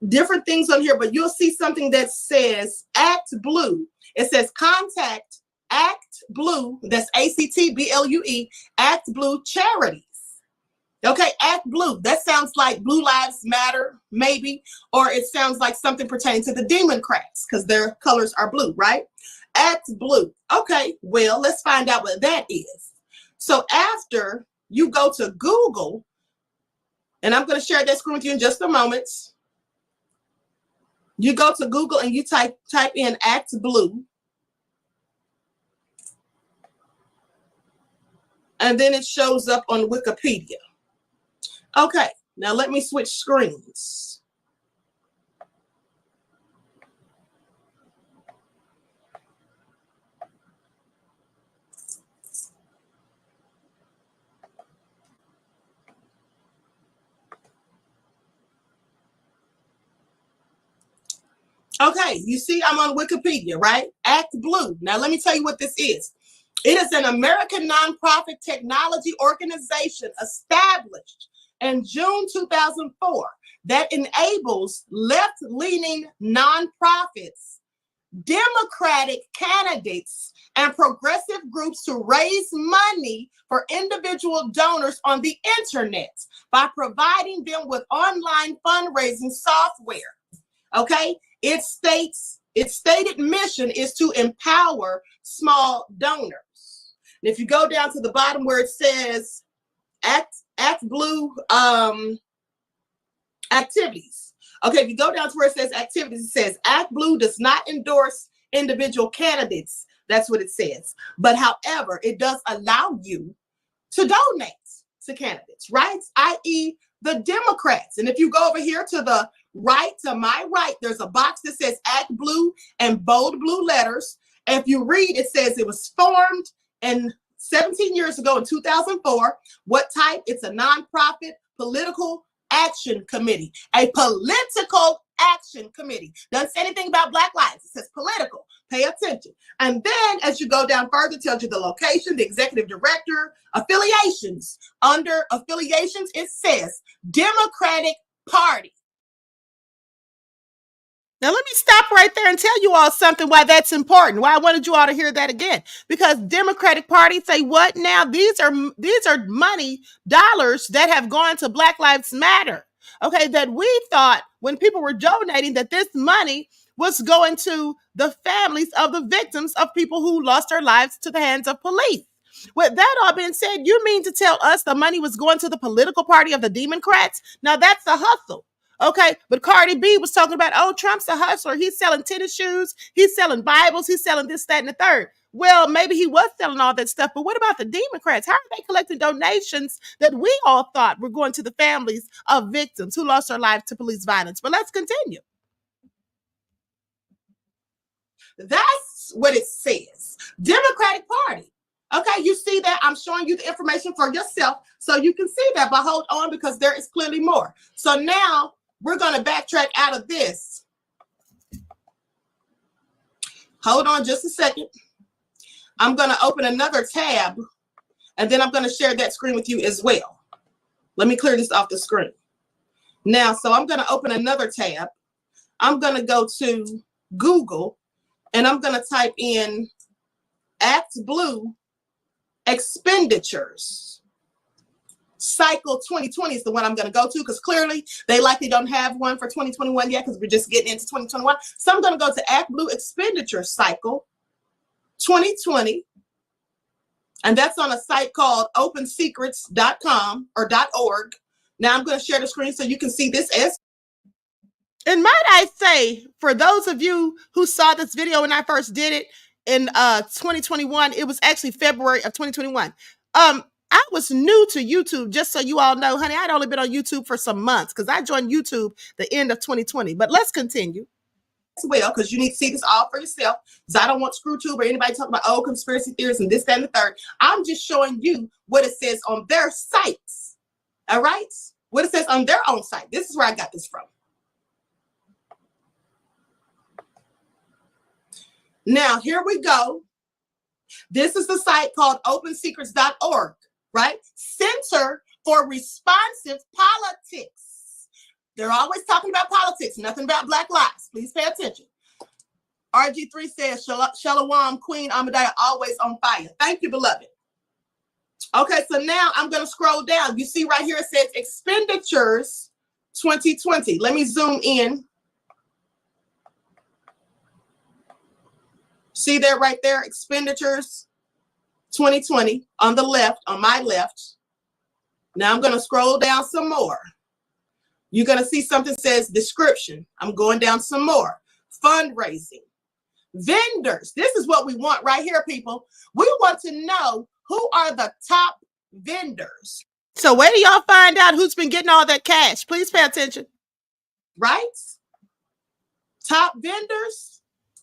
P: different things on here, but you'll see something that says Act Blue. It says contact Act Blue, that's ACTBLUE, Act Blue Charities. Okay, Act Blue. That sounds like Blue Lives Matter, maybe, or it sounds like something pertaining to the Democrats because their colors are blue, right? Act Blue. Okay, well, let's find out what that is. So after you go to Google, and I'm going to share that screen with you in just a moment. You go to Google and you type in Act Blue. And then it shows up on Wikipedia. Okay, now let me switch screens. Okay, you see I'm on Wikipedia, right? Act Blue. Now let me tell you what this is. It is an American nonprofit technology organization established in June 2004 that enables left-leaning nonprofits, Democratic candidates, and progressive groups to raise money for individual donors on the internet by providing them with online fundraising software. Okay, its stated mission is to empower small donors. And if you go down to the bottom where it says Act Blue activities. Okay, if you go down to where it says activities, it says Act Blue does not endorse individual candidates. That's what it says. But however, it does allow you to donate to candidates, right? I.e. the Democrats. And if you go over here to the right, to my right, there's a box that says Act Blue in bold blue letters. And if you read, it says it was formed in 17 years ago in 2004. What type? It's a nonprofit political action committee. A political action committee. Doesn't say anything about Black lives. It says political. Pay attention. And then as you go down further, it tells you the location, the executive director, affiliations. Under affiliations, it says Democratic Party. Now, let me stop right there and tell you all something why that's important, why I wanted you all to hear that again. Because Democratic Party say what now? These are money, dollars that have gone to Black Lives Matter. Okay, that we thought when people were donating that this money was going to the families of the victims of people who lost their lives to the hands of police. With that all being said, you mean to tell us the money was going to the political party of the Democrats? Now, that's a hustle. Okay, but Cardi B was talking about, oh, Trump's a hustler. He's selling tennis shoes. He's selling Bibles. He's selling this, that, and the third. Well, maybe he was selling all that stuff, but what about the Democrats? How are they collecting donations that we all thought were going to the families of victims who lost their lives to police violence? But let's continue. That's what it says. Democratic Party. Okay, you see that? I'm showing you the information for yourself so you can see that, but hold on because there is clearly more. So now we're going to backtrack out of this. Hold on just a second. I'm going to open another tab and then I'm going to share that screen with you as well. Let me clear this off the screen. Now, so I'm going to open another tab. I'm going to go to Google and I'm going to type in Act Blue expenditures. Cycle 2020 is the one I'm going to go to because clearly they likely don't have one for 2021 yet because we're just getting into 2021. So I'm going to go to Act Blue expenditure cycle 2020. And that's on a site called opensecrets.com or .org. Now I'm going to share the screen so you can see this as. And might I say, for those of you who saw this video when I first did it in 2021, it was actually February of 2021. I was new to YouTube, just so you all know, honey, I'd only been on YouTube for some months because I joined YouTube the end of 2020. But let's continue. As well, because you need to see this all for yourself. Because I don't want ScrewTube or anybody talking about, oh, conspiracy theories and this, that, and the third. I'm just showing you what it says on their sites. All right? What it says on their own site. This is where I got this from. Now, here we go. This is the site called opensecrets.org, right? Center for Responsive Politics. They're always talking about politics, nothing about Black lives. Please pay attention. RG3 says, Shalom, Queen Ahmadiyyah, always on fire. Thank you, beloved. Okay, so now I'm going to scroll down. You see right here, it says expenditures 2020. Let me zoom in. See that right there, expenditures 2020 on the left, on my left. Now I'm going to scroll down some more. You're going to see something says description. I'm going down some more. Fundraising. Vendors. This is what we want right here, people. We want to know who are the top vendors. So where do y'all find out who's been getting all that cash? Please pay attention. Right? Top vendors.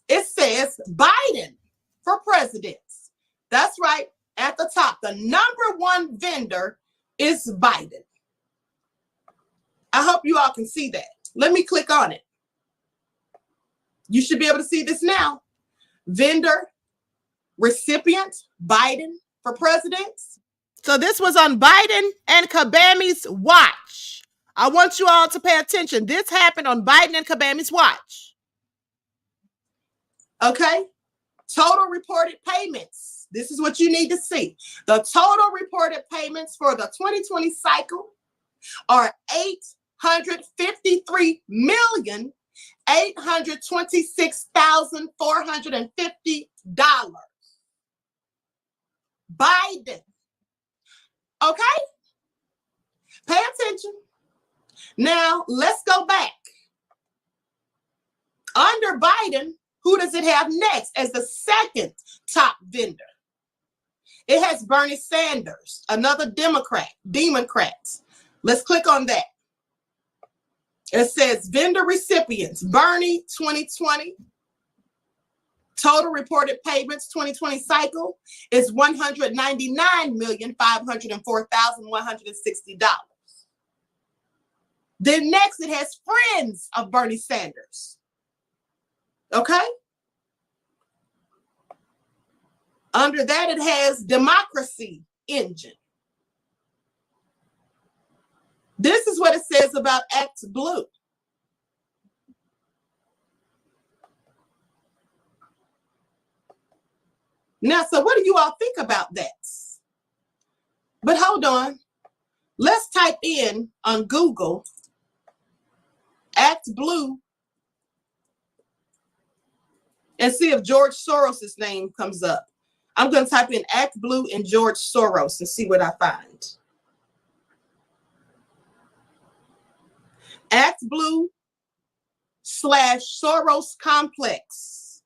P: It says Biden for president. That's right. At the top, the number one vendor is Biden. I hope you all can see that. Let me click on it. You should be able to see this now. Vendor, recipient, Biden for president. So this was on Biden and Kagami's watch. I want you all to pay attention. This happened on Biden and Kagami's watch. Okay, total reported payments. This is what you need to see. The total reported payments for the 2020 cycle are $853,826,450. Biden. Okay, pay attention. Now let's go back. Under Biden, who does it have next as the second top vendor? It has Bernie Sanders, another Democrat. Let's click on that. It says vendor recipients, Bernie 2020. Total reported payments 2020 cycle is $199,504,160. Then next it has friends of Bernie Sanders. Okay? Under that it has democracy engine. This is what it says about Act Blue. Now, so what do you all think about that? But hold on. Let's type in on Google Act Blue and see if George Soros' name comes up. I'm going to type in Act Blue and George Soros and see what I find. Act Blue / Soros Complex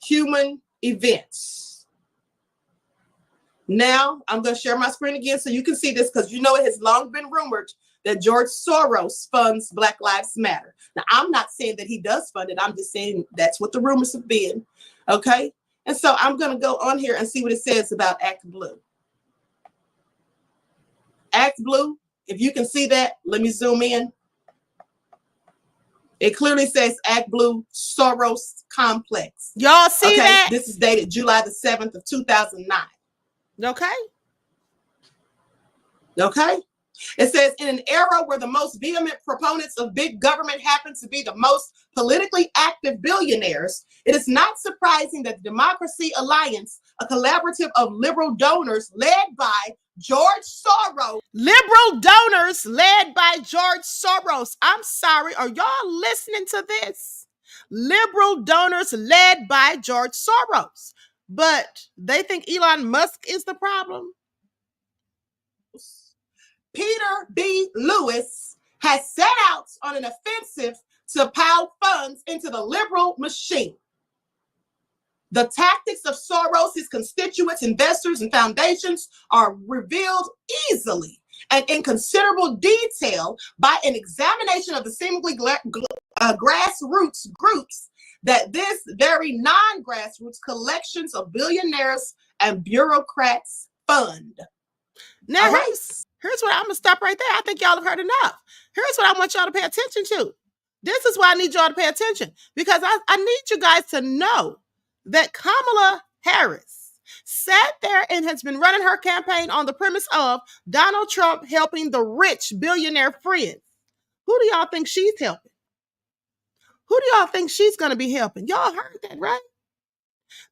P: Human Events. Now, I'm going to share my screen again so you can see this, because you know it has long been rumored that George Soros funds Black Lives Matter. Now, I'm not saying that he does fund it. I'm just saying that's what the rumors have been. Okay? And so I'm going to go on here and see what it says about Act Blue. Act Blue, if you can see that, let me zoom in. It clearly says Act Blue Soros Complex.
B: Y'all see that?
P: This is dated July the 7th of 2009. Okay. It says, in an era where the most vehement proponents of big government happen to be the most politically active billionaires, it is not surprising that the Democracy Alliance, a collaborative of liberal donors led by George Soros.
B: Liberal donors led by George Soros. I'm sorry, are y'all listening to this? Liberal donors led by George Soros. But they think Elon Musk is the problem.
P: Peter B. Lewis has set out on an offensive to pile funds into the liberal machine. The tactics of Soros, his constituents, investors, and foundations are revealed easily and in considerable detail by an examination of the seemingly grassroots groups that this very non-grassroots collections of billionaires and bureaucrats fund.
B: Now, here's what I'm going to stop right there. I think y'all have heard enough. Here's what I want y'all to pay attention to. This is why I need y'all to pay attention, because I need you guys to know that Kamala Harris sat there and has been running her campaign on the premise of Donald Trump helping the rich billionaire friends. Who do y'all think she's helping? Who do y'all think she's going to be helping? Y'all heard that, right?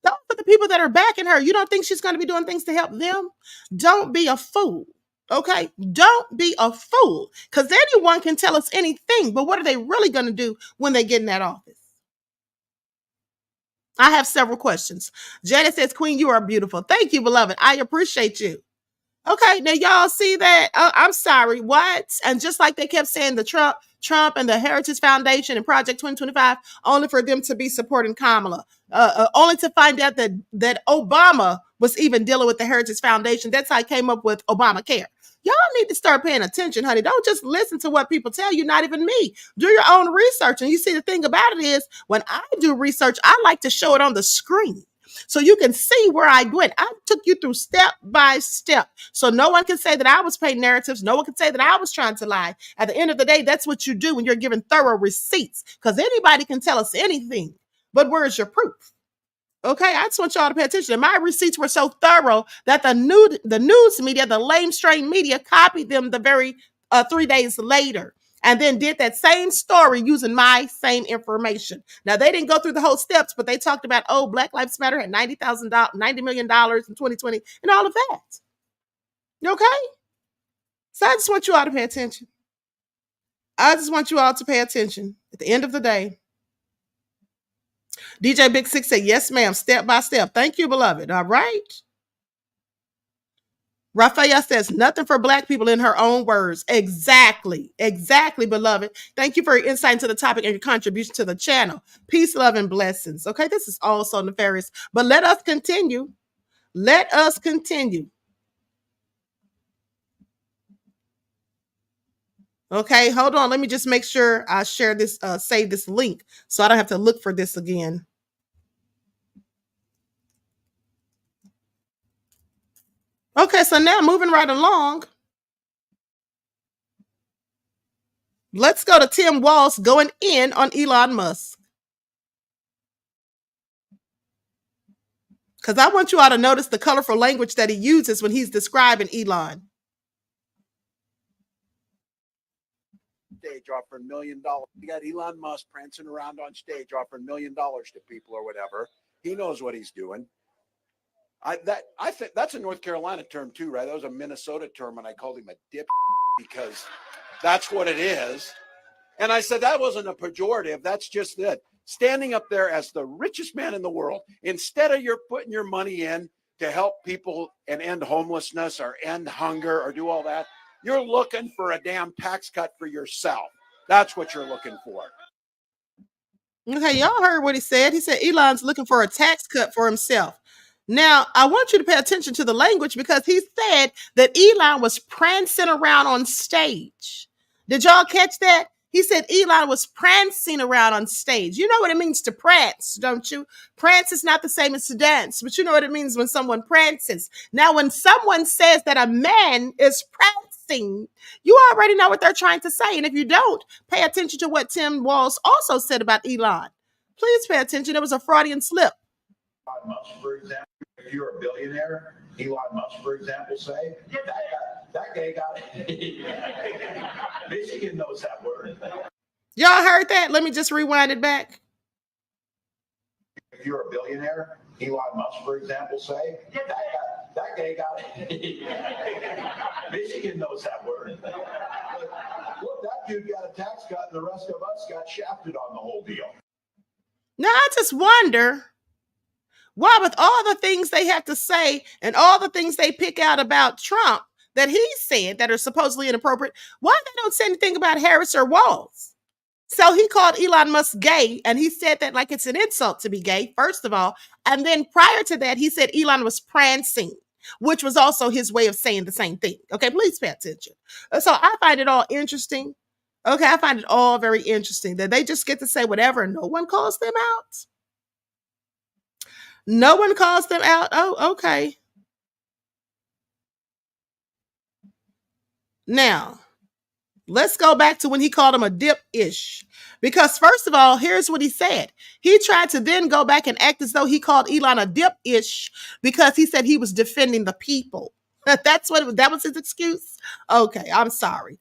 B: Those are the people that are backing her. You don't think she's going to be doing things to help them? Don't be a fool, okay? Don't be a fool, because anyone can tell us anything, but what are they really going to do when they get in that office? I have several questions. Janet says, Queen, you are beautiful. Thank you, beloved. I appreciate you. Okay, now y'all see that? I'm sorry, what? And just like they kept saying the Trump and the Heritage Foundation and Project 2025, only for them to be supporting Kamala, only to find out that Obama was even dealing with the Heritage Foundation. That's how I came up with Obamacare. Y'all need to start paying attention, honey. Don't just listen to what people tell you, not even me. Do your own research. And you see, the thing about it is, when I do research, I like to show it on the screen so you can see where I went. I took you through step by step. So no one can say that I was painting narratives. No one can say that I was trying to lie. At the end of the day, that's what you do when you're given thorough receipts, because anybody can tell us anything. But where is your proof? Okay, I just want y'all to pay attention. And my receipts were so thorough that the news media, the lamestream media, copied them the very 3 days later, and then did that same story using my same information. Now, they didn't go through the whole steps, but they talked about, Black Lives Matter had $90 million in 2020 and all of that. Okay? So I just want you all to pay attention. I just want you all to pay attention. At the end of the day, DJ Big Six said, yes, ma'am, step by step. Thank you, beloved. All right. Raphael says, nothing for Black people, in her own words. Exactly, beloved. Thank you for your insight into the topic and your contribution to the channel. Peace, love, and blessings. Okay, this is all so nefarious, but let us continue. Let us continue. Okay, hold on. Let me just make sure I share this, save this link so I don't have to look for this again.
P: Okay, so now moving right along, let's go to Tim Walz going in on Elon Musk. Because I want you all to notice the colorful language that he uses when he's describing Elon.
Q: Stage offering $1 million. You got Elon Musk prancing around on stage offering $1 million to people or whatever. He knows what he's doing. I think that's a North Carolina term too, right? That was a Minnesota term, and I called him a dip because that's what it is. And I said that wasn't a pejorative. That's just it. Standing up there as the richest man in the world, instead of you're putting your money in to help people and end homelessness or end hunger or do all that, you're looking for a damn tax cut for yourself. That's what you're looking for.
P: Okay, y'all heard what he said. He said Elon's looking for a tax cut for himself. Now, I want you to pay attention to the language because he said that Elon was prancing around on stage. Did y'all catch that? He said Elon was prancing around on stage. You know what it means to prance, don't you? Prance is not the same as to dance, but you know what it means when someone prances. Now, when someone says that a man is prancing, you already know what they're trying to say. And if you don't, pay attention to what Tim Walz also said about Elon. Please pay attention. It was a Freudian slip.
R: Elon Musk, for example, if you're a billionaire, Elon Musk, for example, say, that guy got it. Michigan knows that word.
P: Y'all heard that? Let me just rewind it back.
R: If you're a billionaire, Elon Musk, for example, say, that guy got it. Michigan knows that word. Look, that dude got a tax cut and the rest of us got shafted on the whole deal.
P: Now, I just wonder why, with all the things they have to say and all the things they pick out about Trump that he said that are supposedly inappropriate, why they don't say anything about Harris or Walz? So he called Elon Musk gay, and he said that like it's an insult to be gay, first of all. And then prior to that, he said Elon was prancing, which was also his way of saying the same thing. Okay, please pay attention. So I find it all interesting. Okay, I find it all very interesting that they just get to say whatever and no one calls them out. No one calls them out. Oh, okay. Now, let's go back to when he called him a dip-ish. Because first of all, here's what he said. He tried to then go back and act as though he called Elon a dip-ish because he said he was defending the people. That was his excuse? Okay, I'm sorry.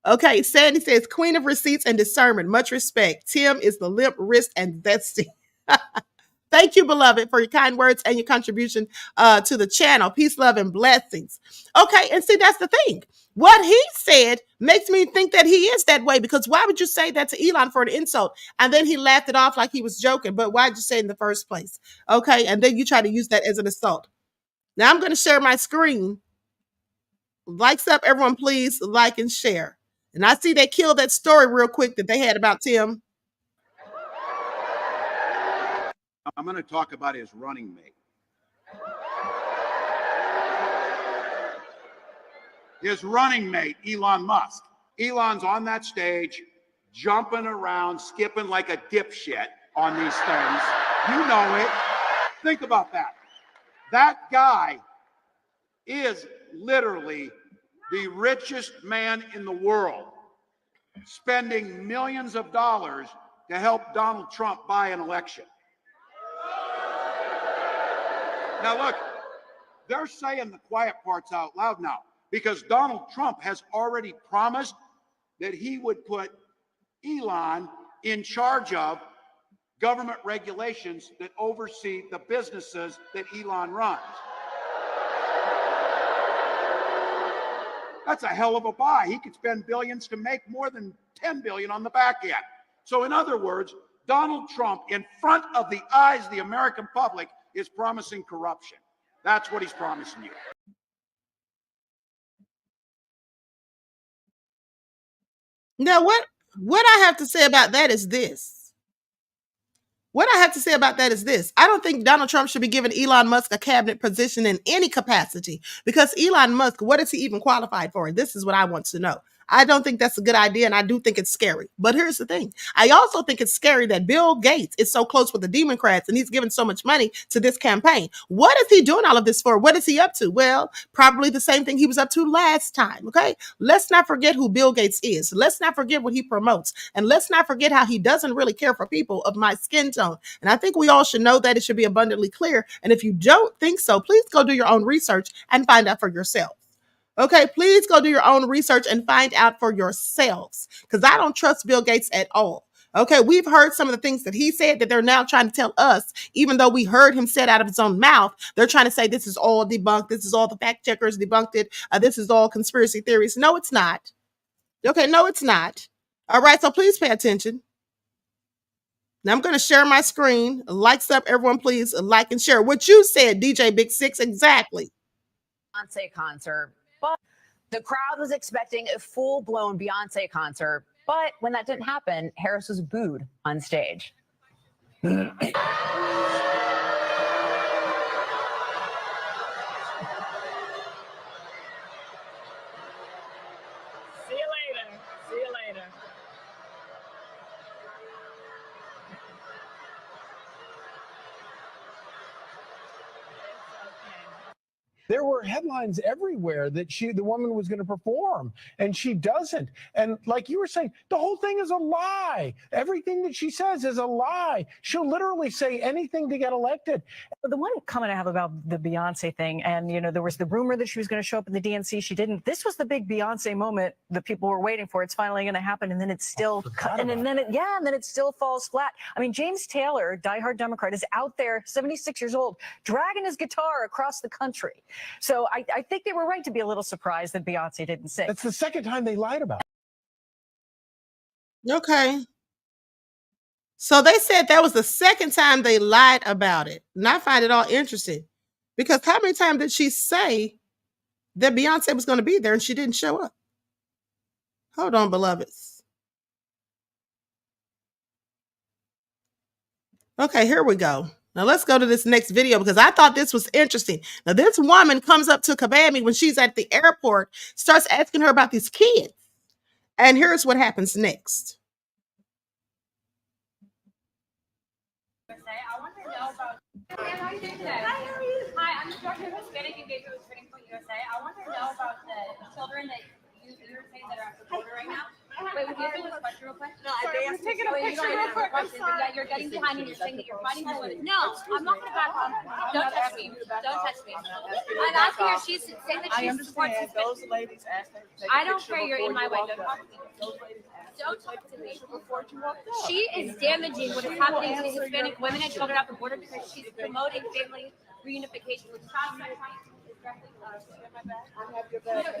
P: Okay, Sandy says, queen of receipts and discernment. Much respect. Tim is the limp wrist and vesting. Thank you, beloved, for your kind words and your contribution to the channel. Peace, love, and blessings. Okay, and see, that's the thing. What he said makes me think that he is that way, because why would you say that to Elon for an insult? And then he laughed it off like he was joking, but why'd you say it in the first place? Okay, and then you try to use that as an assault. Now I'm going to share my screen. Likes up, everyone, please like and share. And I see they killed that story real quick that they had about Tim.
Q: I'm going to talk about his running mate. His running mate, Elon Musk. Elon's on that stage, jumping around, skipping like a dipshit on these things. You know it. Think about that. That guy is literally the richest man in the world, spending millions of dollars to help Donald Trump buy an election. Now, look, they're saying the quiet parts out loud now because Donald Trump has already promised that he would put Elon in charge of government regulations that oversee the businesses that Elon runs. That's a hell of a buy. He could spend billions to make more than 10 billion on the back end. So in other words, Donald Trump, in front of the eyes of the American public, is promising corruption. That's what he's promising you.
P: Now, what I have to say about that is this. What I have to say about that is this. I don't think Donald Trump should be giving Elon Musk a cabinet position in any capacity, because Elon Musk, what is he even qualified for? This is what I want to know. I don't think that's a good idea, and I do think it's scary. But here's the thing. I also think it's scary that Bill Gates is so close with the Democrats, and he's giving so much money to this campaign. What is he doing all of this for? What is he up to? Well, probably the same thing he was up to last time, okay? Let's not forget who Bill Gates is. Let's not forget what he promotes. And let's not forget how he doesn't really care for people of my skin tone. And I think we all should know that. It should be abundantly clear. And if you don't think so, please go do your own research and find out for yourself. Okay, please go do your own research and find out for yourselves, because I don't trust Bill Gates at all. Okay, we've heard some of the things that he said that they're now trying to tell us, even though we heard him say it out of his own mouth. They're trying to say this is all debunked. This is all the fact checkers debunked it. This is all conspiracy theories. No, it's not. Okay, no, it's not. All right, so please pay attention. Now I'm going to share my screen. Likes up, everyone, please like and share what you said, DJ Big Six. Exactly.
S: Beyonce concert, but the crowd was expecting a full-blown Beyonce concert. But when that didn't happen, Harris was booed on stage.
H: See you later. See you later.
T: There were headlines everywhere that the woman was going to perform, and she doesn't. And like you were saying, the whole thing is a lie. Everything that she says is a lie. She'll literally say anything to get elected.
U: The one comment I have about the Beyonce thing, and there was the rumor that she was going to show up in the DNC. She didn't. This was the big Beyonce moment that people were waiting for. It's finally going to happen, and then it's still, and then it still falls flat. I mean, James Taylor, diehard Democrat, is out there, 76 years old, dragging his guitar across the country. So I think they were right to be a little surprised that Beyonce didn't sing.
T: That's the second time they lied about it.
P: Okay. So they said that was the second time they lied about it. And I find it all interesting, because how many times did she say that Beyonce was going to be there and she didn't show up? Hold on, beloveds. Okay, here we go. Now let's go to this next video, because I thought this was interesting. Now this woman comes up to Kabami when she's at the airport, starts asking her about these kids. And here's what happens next.
V: Hi, I'm the director of Hispanic Engagement with Turning Point USA. I want to know about the children that you were saying that are supported right now. Wait, would you answer this question real quick? No, I'm taking a picture real quick. Yeah, you're getting behind me. You're saying that you're fighting for women. No, I'm not going to back off. Don't touch me. Don't touch me. I'm asking her. She's saying that she supports Hispanic. Those ladies asked her to take a picture. I don't care. You're in my way. Don't talk to me. Don't talk to me. She is damaging what is happening to Hispanic women and children at the border, because she's promoting family reunification with child sex.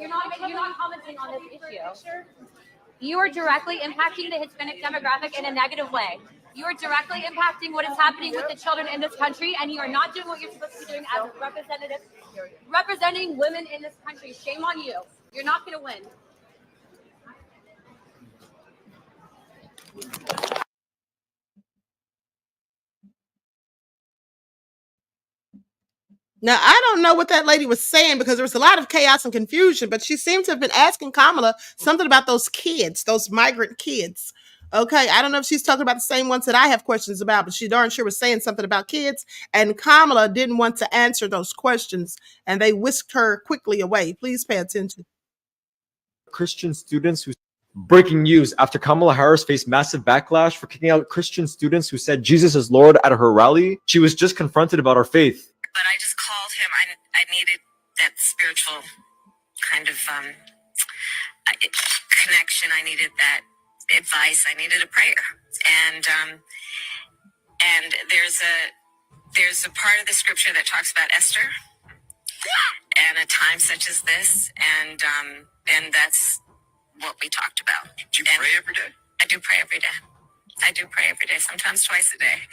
V: You're not commenting on this issue. You are directly impacting the Hispanic demographic in a negative way. You are directly impacting what is happening with the children in this country, and you are not doing what you're supposed to be doing as a representative, representing women in this country. Shame on you. You're not going to win.
P: Now, I don't know what that lady was saying, because there was a lot of chaos and confusion, but she seemed to have been asking Kamala something about those kids, those migrant kids. Okay, I don't know if she's talking about the same ones that I have questions about, but she darn sure was saying something about kids, and Kamala didn't want to answer those questions, and they whisked her quickly away. Please pay attention.
W: Christian students who breaking news after Kamala Harris faced massive backlash for kicking out Christian students who said Jesus is Lord at her rally. She was just confronted about her faith.
X: But I just called him. I needed that spiritual kind of connection. I needed that advice. I needed a prayer. And there's a part of the scripture that talks about Esther and a time such as this, and that's what we talked about. Do you pray every day? I do pray every day. I do pray every day, sometimes twice a day.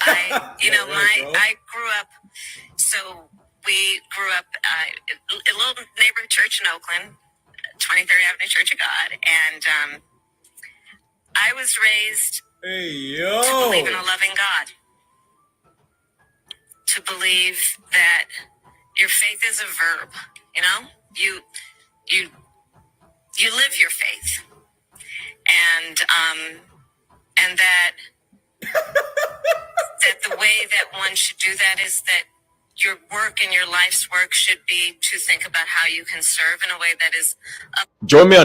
X: I grew up, so we grew up a little neighborhood church in Oakland, 23rd Avenue Church of God, and I was raised to believe in a loving God, to believe that your faith is a verb. You you live your faith, and that the way that one should do that is that your work and your life's work should be to think about how you can serve in a way that is
W: Join me on.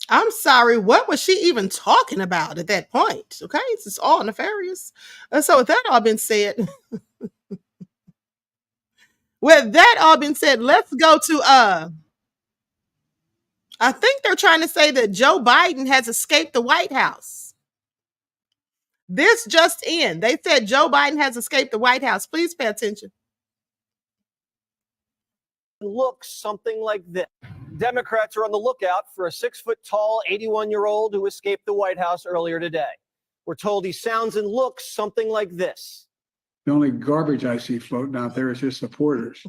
P: I'm sorry, what was she even talking about at that point? Okay, it's just all nefarious. So with that all been said, let's go to I think they're trying to say that Joe Biden has escaped the White House. This just in. They said Joe Biden has escaped the White House. Please pay attention.
A: Looks something like this. Democrats are on the lookout for a 6-foot-tall, 81-year-old who escaped the White House earlier today. We're told he sounds and looks something like this.
C: The only garbage I see floating out there is his supporters.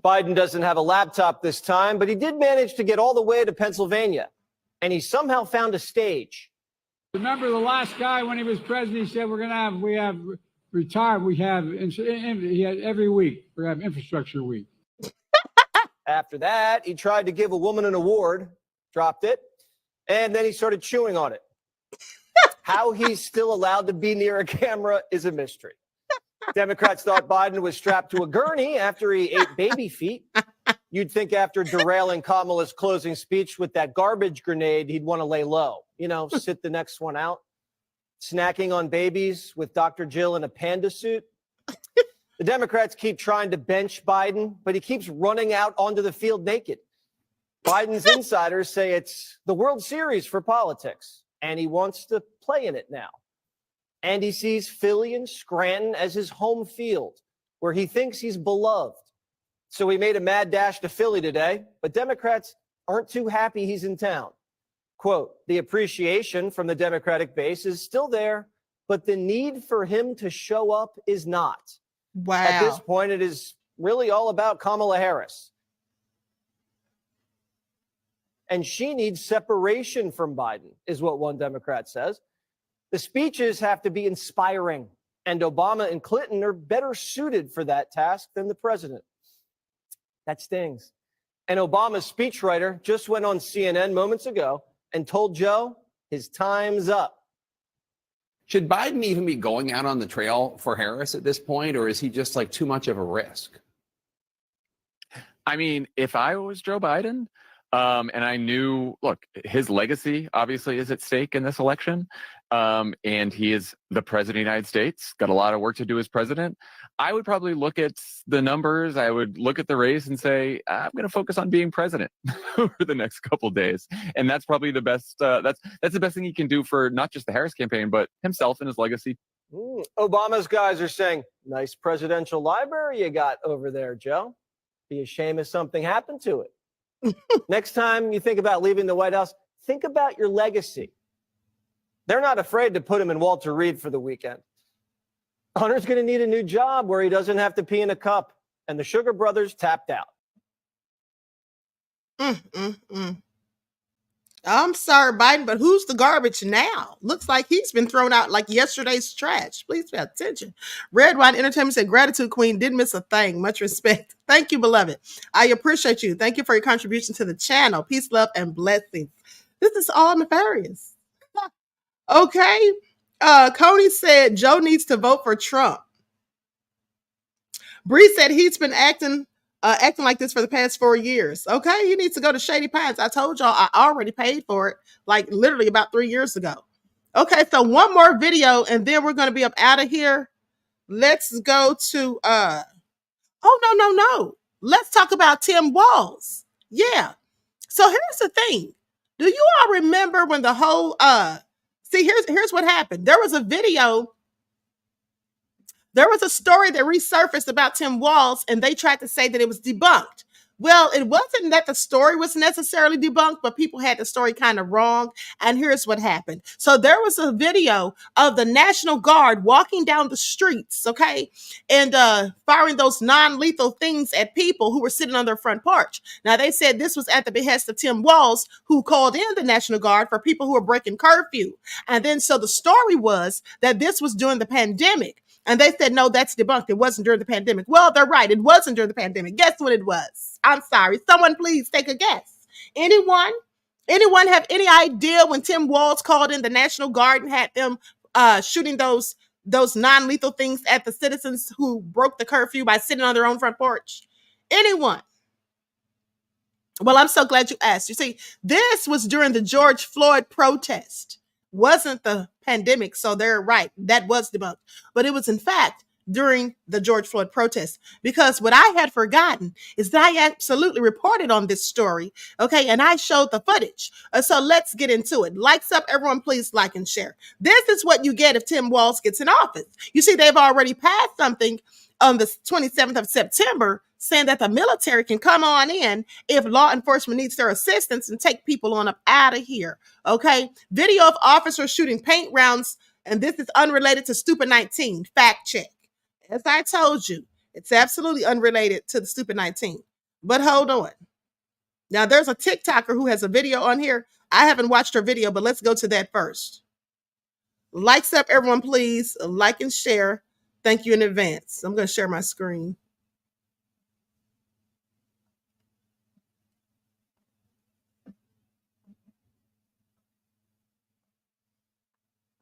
A: Biden doesn't have a laptop this time, but he did manage to get all the way to Pennsylvania, and he somehow found a stage.
D: Remember the last guy when he was president, he said we have every week, we have infrastructure week.
A: After that, he tried to give a woman an award, dropped it, and then he started chewing on it. How he's still allowed to be near a camera is a mystery. Democrats thought Biden was strapped to a gurney after he ate baby feet. You'd think after derailing Kamala's closing speech with that garbage grenade, he'd want to lay low, sit the next one out. Snacking on babies with Dr. Jill in a panda suit. The Democrats keep trying to bench Biden, but he keeps running out onto the field naked. Biden's insiders say it's the World Series for politics, and he wants to play in it now. And he sees Philly and Scranton as his home field, where he thinks he's beloved. So he made a mad dash to Philly today, but Democrats aren't too happy he's in town. Quote, the appreciation from the Democratic base is still there, but the need for him to show up is not.
P: Wow.
A: At this point, it is really all about Kamala Harris. And she needs separation from Biden, is what one Democrat says. The speeches have to be inspiring, and Obama and Clinton are better suited for that task than the president. That stings. And Obama's speechwriter just went on CNN moments ago and told Joe his time's up.
E: Should Biden even be going out on the trail for Harris at this point, or is he just like too much of a risk?
Y: I mean, if I was Joe Biden, and I knew, look, his legacy obviously is at stake in this election, and he is the president of the United States, got a lot of work to do as president, I would probably look at the numbers. I would look at the race and say, I'm going to focus on being president over the next couple of days. And that's probably the best, that's the best thing he can do for not just the Harris campaign, but himself and his legacy.
A: Obama's guys are saying, nice presidential library you got over there, Joe. Be a shame if something happened to it. Next time you think about leaving the White House, think about your legacy. They're not afraid to put him in Walter Reed for the weekend. Hunter's going to need a new job where he doesn't have to pee in a cup. And the Sugar Brothers tapped out.
P: I'm sorry, Biden, but who's the garbage now? Looks like he's been thrown out like yesterday's trash. Please pay attention. Red Wine Entertainment said, gratitude, Queen. Didn't miss a thing. Much respect. Thank you, beloved. I appreciate you. Thank you for your contribution to the channel. Peace, love, and blessings. This is all nefarious. Okay. Coney said Joe needs to vote for Trump. Bree said he's been acting like this for the past 4 years. Okay, he needs to go to Shady Pines. I told y'all I already paid for it, like literally about 3 years ago. Okay, so one more video and then we're going to be up out of here. Let's go to no. Let's talk about Tim Walz. Yeah. So here's the thing. Do you all remember when the whole here's what happened. There was a video. There was a story that resurfaced about Tim Walz, and they tried to say that it was debunked. Well, it wasn't that the story was necessarily debunked, but people had the story kind of wrong. And here's what happened. So there was a video of the National Guard walking down the streets, okay, and firing those non-lethal things at people who were sitting on their front porch. Now, they said this was at the behest of Tim Walz, who called in the National Guard for people who were breaking curfew. And then so the story was that this was during the pandemic. And they said, no, that's debunked. It wasn't during the pandemic. Well, they're right. It wasn't during the pandemic. Guess what it was? I'm sorry. Someone please take a guess. Anyone? Anyone have any idea when Tim Walz called in the National Guard and had them shooting those non-lethal things at the citizens who broke the curfew by sitting on their own front porch? Anyone? Well, I'm so glad you asked. You see, this was during the George Floyd protest. Wasn't the pandemic, so they're right. That was debunked. But it was, in fact, during the George Floyd protest. Because what I had forgotten is that I absolutely reported on this story, okay, and I showed the footage. So let's get into it. Likes up, everyone, please like and share. This is what you get if Tim Walz gets in office. You see, they've already passed something on the 27th of September saying that the military can come on in if law enforcement needs their assistance and take people on up out of here. Okay. Video of officers shooting paint rounds. And this is unrelated to Stupid 19. Fact check. As I told you, it's absolutely unrelated to the Stupid 19. But hold on. Now there's a TikToker who has a video on here. I haven't watched her video, but let's go to that first. Likes up, everyone, please. Like and share. Thank you in advance. I'm going to share my screen.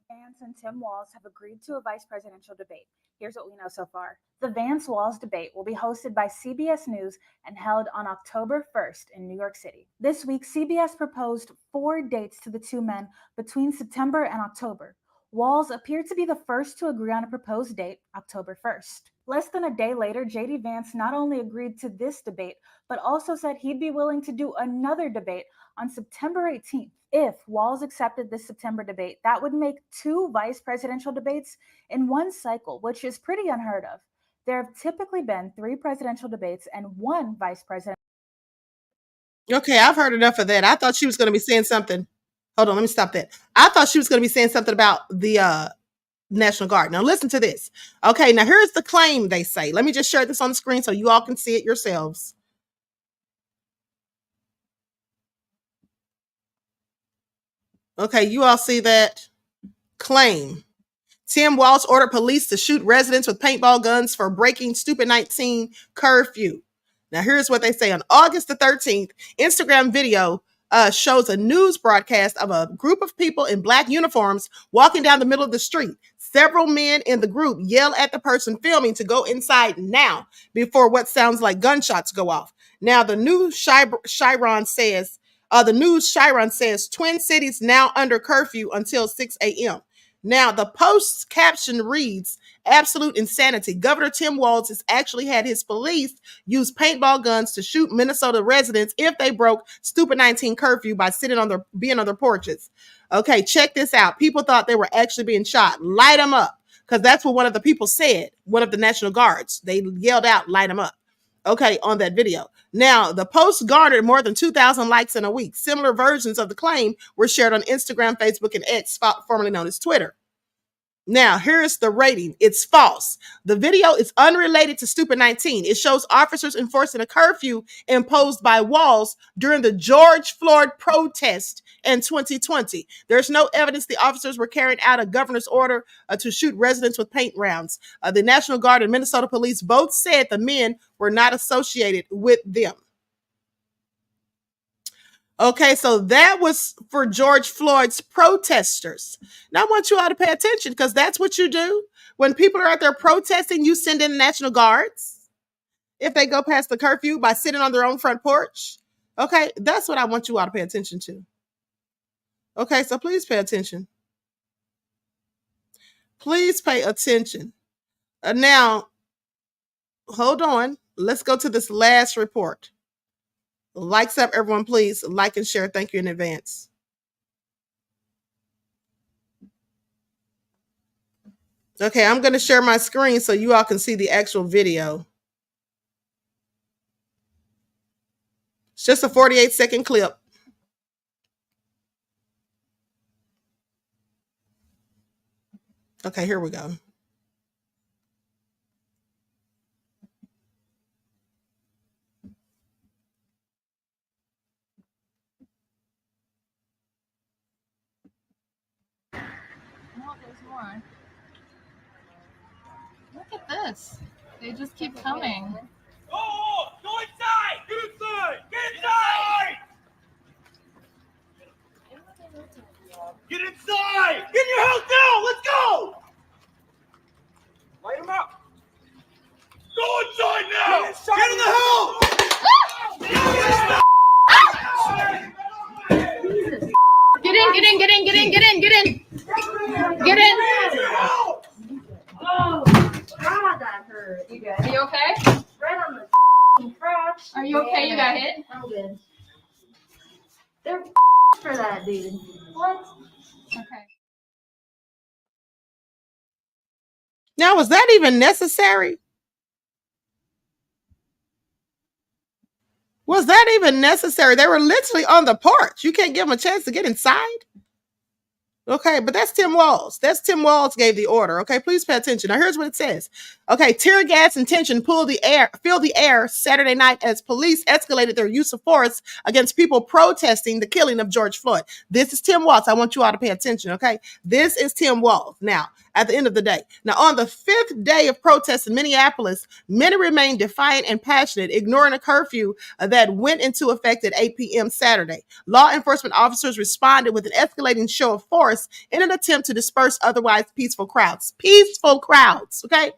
F: Vance and Tim Walz have agreed to a vice presidential debate. Here's what we know so far. The Vance-Walz debate will be hosted by CBS News and held on October 1st in New York City. This week, CBS proposed 4 dates to the two men between September and October. Walz appeared to be the first to agree on a proposed date, October 1st. Less than a day later, J.D. Vance not only agreed to this debate, but also said he'd be willing to do another debate on September 18th. If Walz accepted this September debate, that would make 2 vice presidential debates in one cycle, which is pretty unheard of. There have typically been 3 presidential debates and 1 vice president.
P: Okay, I've heard enough of that. I thought she was going to be saying something. Hold on, let me stop that. I thought she was going to be saying something about the National Guard. Now listen to this. Okay, now here's the claim they say. Let me just share this on the screen so you all can see it yourselves. Okay, you all see that? Claim. Tim Walz ordered police to shoot residents with paintball guns for breaking Stupid 19 curfew. Now, here's what they say. On August the 13th, Instagram video shows a news broadcast of a group of people in black uniforms walking down the middle of the street. Several men in the group yell at the person filming to go inside now before what sounds like gunshots go off. Now, the news Chiron says, Twin Cities now under curfew until 6 a.m. Now, the post's caption reads, absolute insanity. Governor Tim Walz has actually had his police use paintball guns to shoot Minnesota residents if they broke Stupid 19 curfew by being on their porches. Okay, check this out. People thought they were actually being shot. Light them up. Because that's what one of the people said, one of the National Guards. They yelled out, light them up. Okay, on that video. Now, the post garnered more than 2,000 likes in a week. Similar versions of the claim were shared on Instagram, Facebook, and X, formerly known as Twitter. Now, here's the rating. It's false. The video is unrelated to Stupid 19. It shows officers enforcing a curfew imposed by Walz during the George Floyd protest in 2020. There's no evidence the officers were carrying out a governor's order to shoot residents with paint rounds. The National Guard and Minnesota Police both said the men were not associated with them. Okay, so that was for George Floyd's protesters. Now I want you all to pay attention because that's what you do. When people are out there protesting, you send in the National Guards if they go past the curfew by sitting on their own front porch. Okay, that's what I want you all to pay attention to. Okay, so please pay attention. Please pay attention. Now, hold on. Let's go to this last report. Likes up, everyone, please. Like and share. Thank you in advance. Okay, I'm going to share my screen so you all can see the actual video. It's just a 48-second clip. Okay, here we go.
F: No, there's more.
O: Look at this. They just keep coming.
H: Oh, go inside! Get inside! Get inside! Get inside! Get in your house now! Let's go! Light him up! Go inside now! Get in the house!
O: Get in, get in, get in, get in, get in, get in. Get in.
G: Oh, God, that hurt. You good?
O: Are you okay?
G: Right on the crotch.
O: Are you okay? You got hit?
G: I'm good. They're for that, dude. What?
O: Okay.
P: Now, was that even necessary? Was that even necessary? They were literally on the porch. You can't give them a chance to get inside? Okay, but that's Tim Walz. That's Tim Walz gave the order. Okay, please pay attention. Now, here's what it says. Okay, tear gas and tension filled the air Saturday night as police escalated their use of force against people protesting the killing of George Floyd. This is Tim Walz. I want you all to pay attention, okay? This is Tim Walz. Now, at the end of the day. Now, on the 5th day of protests in Minneapolis, many remained defiant and passionate, ignoring a curfew that went into effect at 8 p.m. Saturday. Law enforcement officers responded with an escalating show of force in an attempt to disperse otherwise peaceful crowds. Peaceful crowds, okay?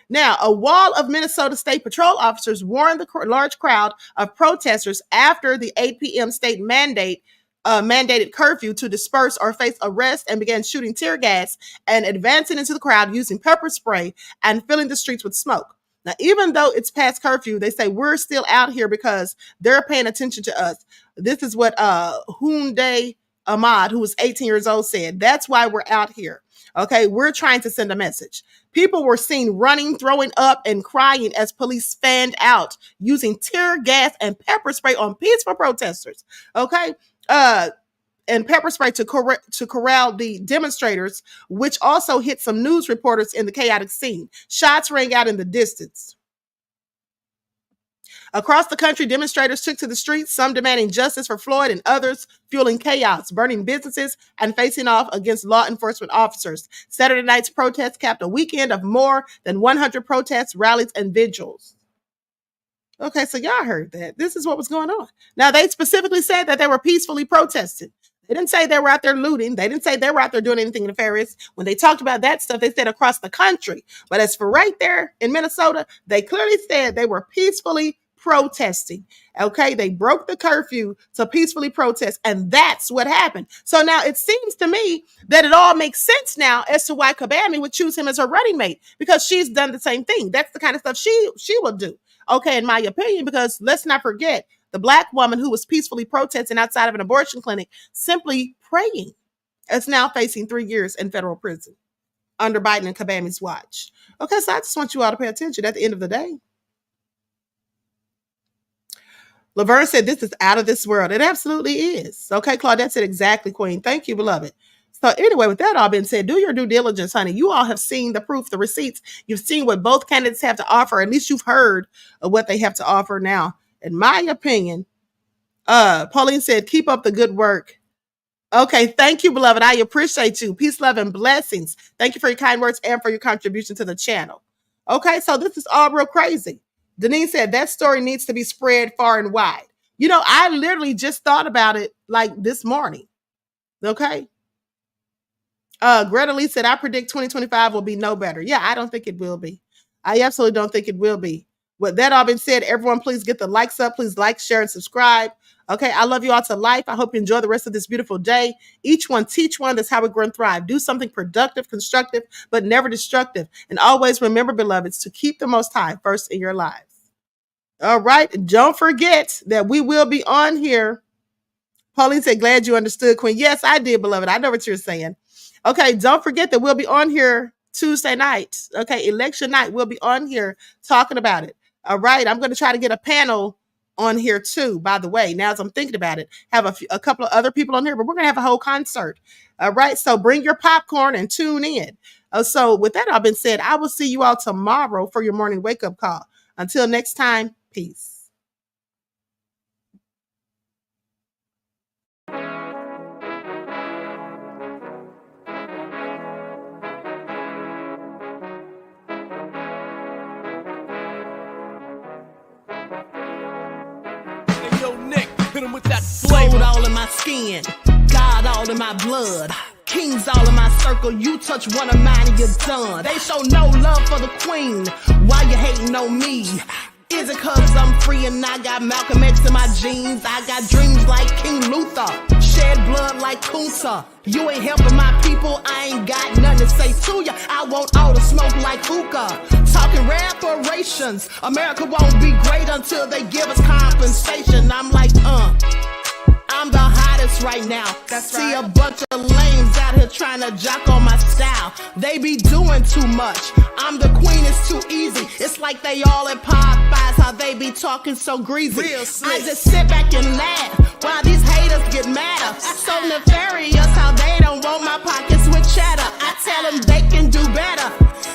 P: Now, a wall of Minnesota State Patrol officers warned the large crowd of protesters after the 8 p.m. state mandated curfew to disperse or face arrest, and began shooting tear gas and advancing into the crowd using pepper spray and filling the streets with smoke. Now, even though it's past curfew, they say we're still out here because they're paying attention to us. This is what Hyundai Ahmad, who was 18 years old, said. That's why we're out here. Okay, we're trying to send a message. People were seen running, throwing up, and crying as police fanned out using tear gas and pepper spray on peaceful protesters. Okay, and pepper spray to corral the demonstrators, which also hit some news reporters in the chaotic scene. Shots rang out in the distance. Across the country, demonstrators took to the streets, some demanding justice for Floyd and others fueling chaos, burning businesses, and facing off against law enforcement officers. Saturday night's protests capped a weekend of more than 100 protests, rallies, and vigils. Okay, so y'all heard that. This is what was going on. Now, they specifically said that they were peacefully protesting. They didn't say they were out there looting. They didn't say they were out there doing anything nefarious. When they talked about that stuff, they said across the country. But as for right there in Minnesota, they clearly said they were peacefully protesting. Okay, they broke the curfew to peacefully protest, and that's what happened. So now it seems to me that it all makes sense now as to why Kabami would choose him as her running mate, because she's done the same thing. That's the kind of stuff she will do. Okay, in my opinion, because let's not forget the Black woman who was peacefully protesting outside of an abortion clinic, simply praying, is now facing 3 years in federal prison under Biden and Kabami's watch. Okay, so I just want you all to pay attention at the end of the day. Laverne said, this is out of this world. It absolutely is. Okay, Claudette said, exactly, Queen. Thank you, beloved. So anyway, with that all being said, do your due diligence, honey. You all have seen the proof, the receipts. You've seen what both candidates have to offer. At least you've heard of what they have to offer now. In my opinion, Pauline said, keep up the good work. Okay, thank you, beloved. I appreciate you. Peace, love, and blessings. Thank you for your kind words and for your contribution to the channel. Okay, so this is all real crazy. Denise said, that story needs to be spread far and wide. You know, I literally just thought about it like this morning. Okay. Greta Lee said, I predict 2025 will be no better. Yeah, I don't think it will be. I absolutely don't think it will be. With that all being said, everyone, please get the likes up. Please like, share, and subscribe. Okay, I love you all to life. I hope you enjoy the rest of this beautiful day. Each one, teach one. That's how we grow and thrive. Do something productive, constructive, but never destructive. And always remember, beloveds, to keep the Most High first in your lives. All right, don't forget that we will be on here. Pauline said, glad you understood, Queen. Yes, I did, beloved. I know what you're saying. Okay, don't forget that we'll be on here Tuesday night. Okay, election night. We'll be on here talking about it. All right, I'm going to try to get a panel on here too, by the way. Now, as I'm thinking about it, have a couple of other people on here, but we're going to have a whole concert. All right, so bring your popcorn and tune in. So with that all been said, I will see you all tomorrow for your morning wake-up call. Until next time, peace.
B: Hit him with that flavor. Gold all in my skin, God all in my blood. Kings all in my circle, you touch one of mine and you're done. They show no love for the queen, why you hating on me? Is it cause I'm free and I got Malcolm X in my jeans? I got dreams like King Luther, shed blood like Kunta. You ain't helping my people, I ain't got nothing to say to ya. I want all the smoke like hookah. Talking reparations, America won't be great until they give us compensation. I'm like, I'm the hottest right now. See a bunch of lames out here trying to jock on my style. They be doing too much. I'm the queen, it's too easy. It's like they all at Popeyes, how they be talking so greasy. I just sit back and laugh while these haters get madder. So nefarious how they don't want my pockets with cheddar. I tell them they can do better.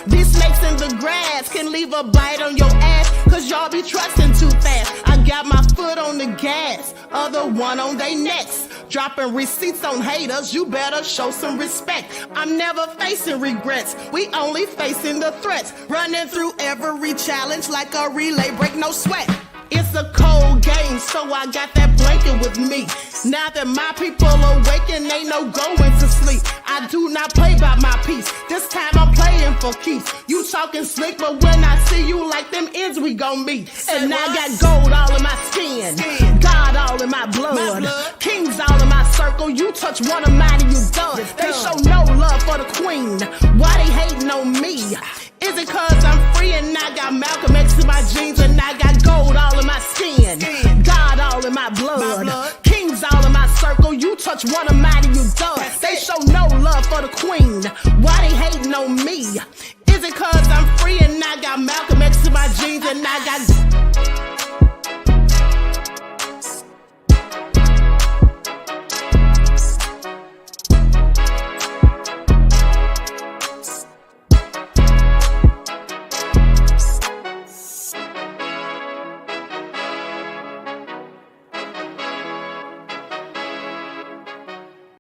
B: These snakes in the grass can leave a bite on your ass, cause y'all be trusting too fast. I got my foot on the gas, other one on they necks. Dropping receipts on haters, you better show some respect. I'm never facing regrets, we only facing the threats. Running through every challenge like a relay, break no sweat. It's a cold game, so I got that blanket with me. Now that my people awaken, ain't no going to sleep. I do not play by my piece, this time I'm playing for keeps. You talking slick, but when I see you like them ends, we gon' meet. And I got gold all in my skin, God all in my blood. Kings all in my circle, you touch one of mine and you done. They show no love for the queen, why they hating on me? Is it cause I'm free and I got Malcolm X in my jeans and I got gold all in my skin, God all in my blood. Kings all in my circle, you touch one of mine and you done. They show no love for the queen, why they hating on me? Is it cause I'm free and I got Malcolm X in my jeans and I got